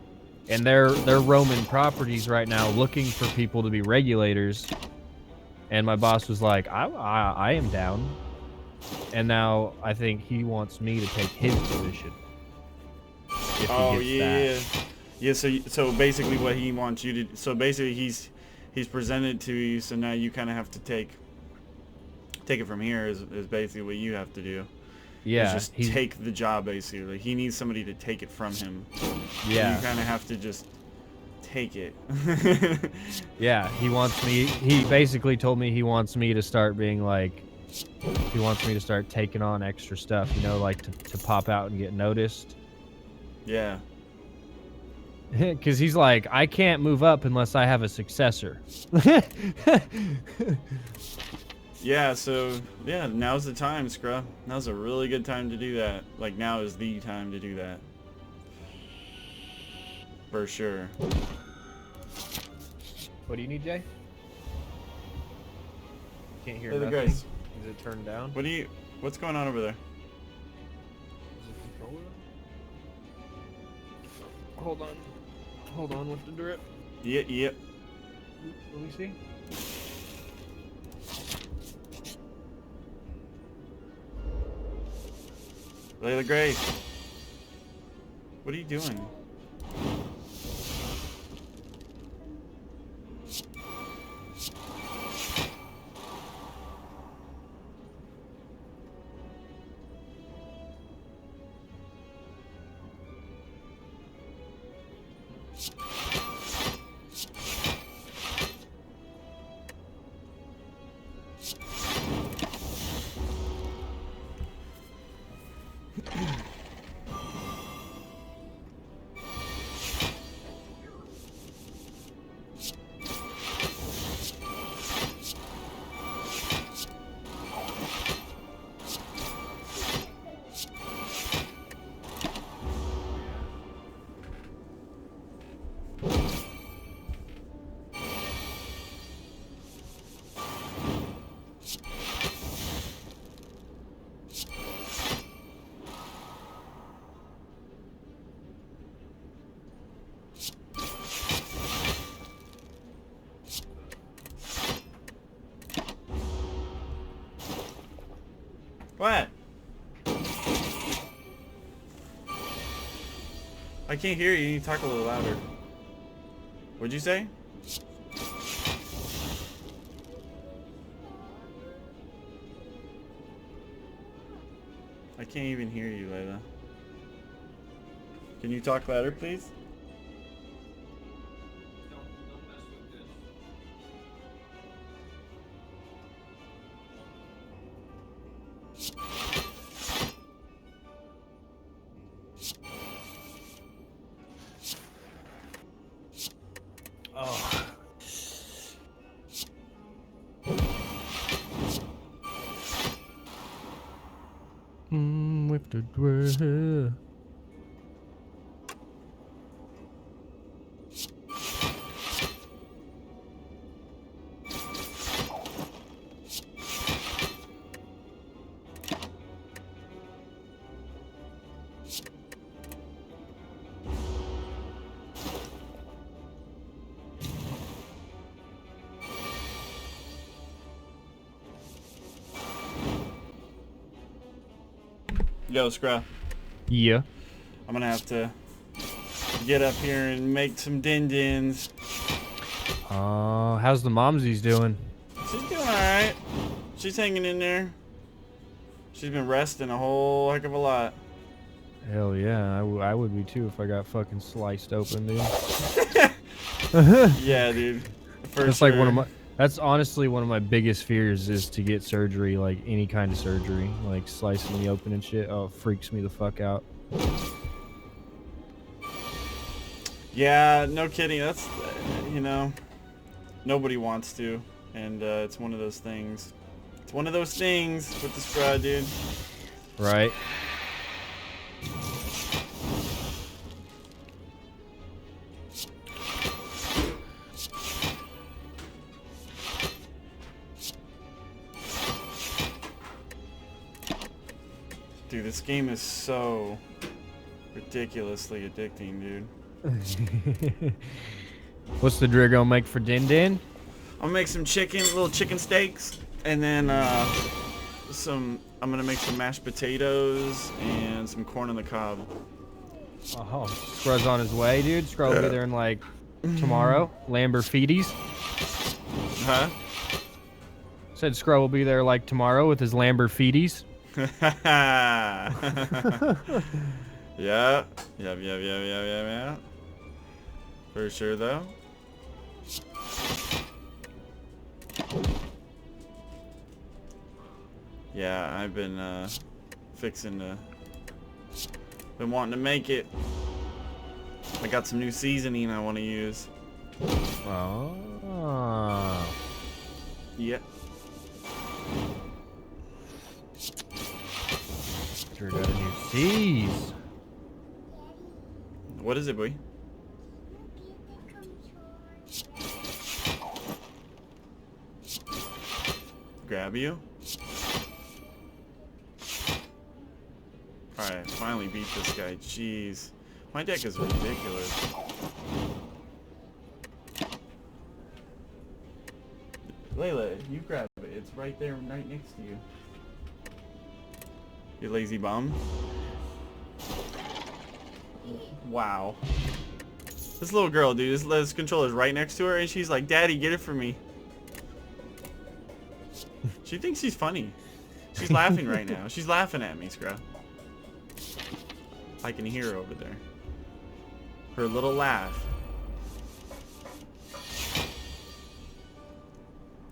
And they're roaming properties right now looking for people to be regulators. And my boss was like, I am down. And now I think he wants me to take his position. If Oh he gets that. yeah. So basically, what he wants you to. So basically, he's presented to you. So now you kind of have to take it from here. Is basically what you have to do. Yeah. Is just take the job basically. He needs somebody to take it from him. Yeah. You kind of have to just take it. Yeah, he basically told me he wants me to start being like, he wants me to start taking on extra stuff, you know, like to pop out and get noticed. Yeah. Because he's like, I can't move up unless I have a successor. Yeah, so, yeah, now's the time, Scrub. Now's a really good time to do that. Like, now is the time to do that. For sure. What do you need, Jay? Can't hear Hey, the nothing. guys. Is it turned down? What's going on over there? Is it controller? Hold on with the drip. Yep. Let me see. Layla Grace. What are you doing? What? I can't hear you. You need to talk a little louder. What'd you say? I can't even hear you, Layla. Can you talk louder, please? Oh. With the drip. Yo, Scrub. Yeah. I'm gonna have to get up here and make some din-dins. How's the momsies doing? She's doing alright. She's hanging in there. She's been resting a whole heck of a lot. Hell yeah, I would be too if I got fucking sliced open, dude. Yeah, dude. For That's sure. like That's honestly one of my biggest fears is to get surgery, like any kind of surgery, like slicing me open and shit. Oh, it freaks me the fuck out. Yeah, no kidding. That's, nobody wants to, and it's one of those things. It's one of those things with the scrub, dude. Right. Dude, this game is so ridiculously addicting, dude. What's the Dre gonna make for Din Din? I'm gonna make some little chicken steaks, and then I'm gonna make some mashed potatoes and some corn on the cob. Oh, Scrub's on his way, dude. Scrub will be there in like tomorrow. Lamberfides. Huh? Said Scrub will be there like tomorrow with his Lamberfides. Yeah. Yeah. For sure, though. Yeah, I've been been wanting to make it. I got some new seasoning I want to use. Oh. Yep. Sure got a new seas. What is it, boy? Grab you? Alright, finally beat this guy. Jeez. My deck is ridiculous. Layla, you grab it. It's right there, right next to you. You lazy bum. Wow. This little girl, dude, this controller's right next to her, and she's like, Daddy, get it for me. She thinks she's funny. She's laughing right now. She's laughing at me, Scrub. I can hear her over there. Her little laugh.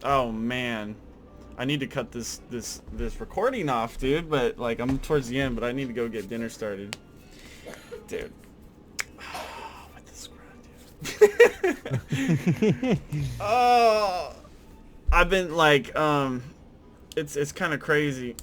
Oh man. I need to cut this recording off, dude, but like I'm towards the end, but I need to go get dinner started. Dude. What the scrub, dude. Oh, I've been like it's kind of crazy.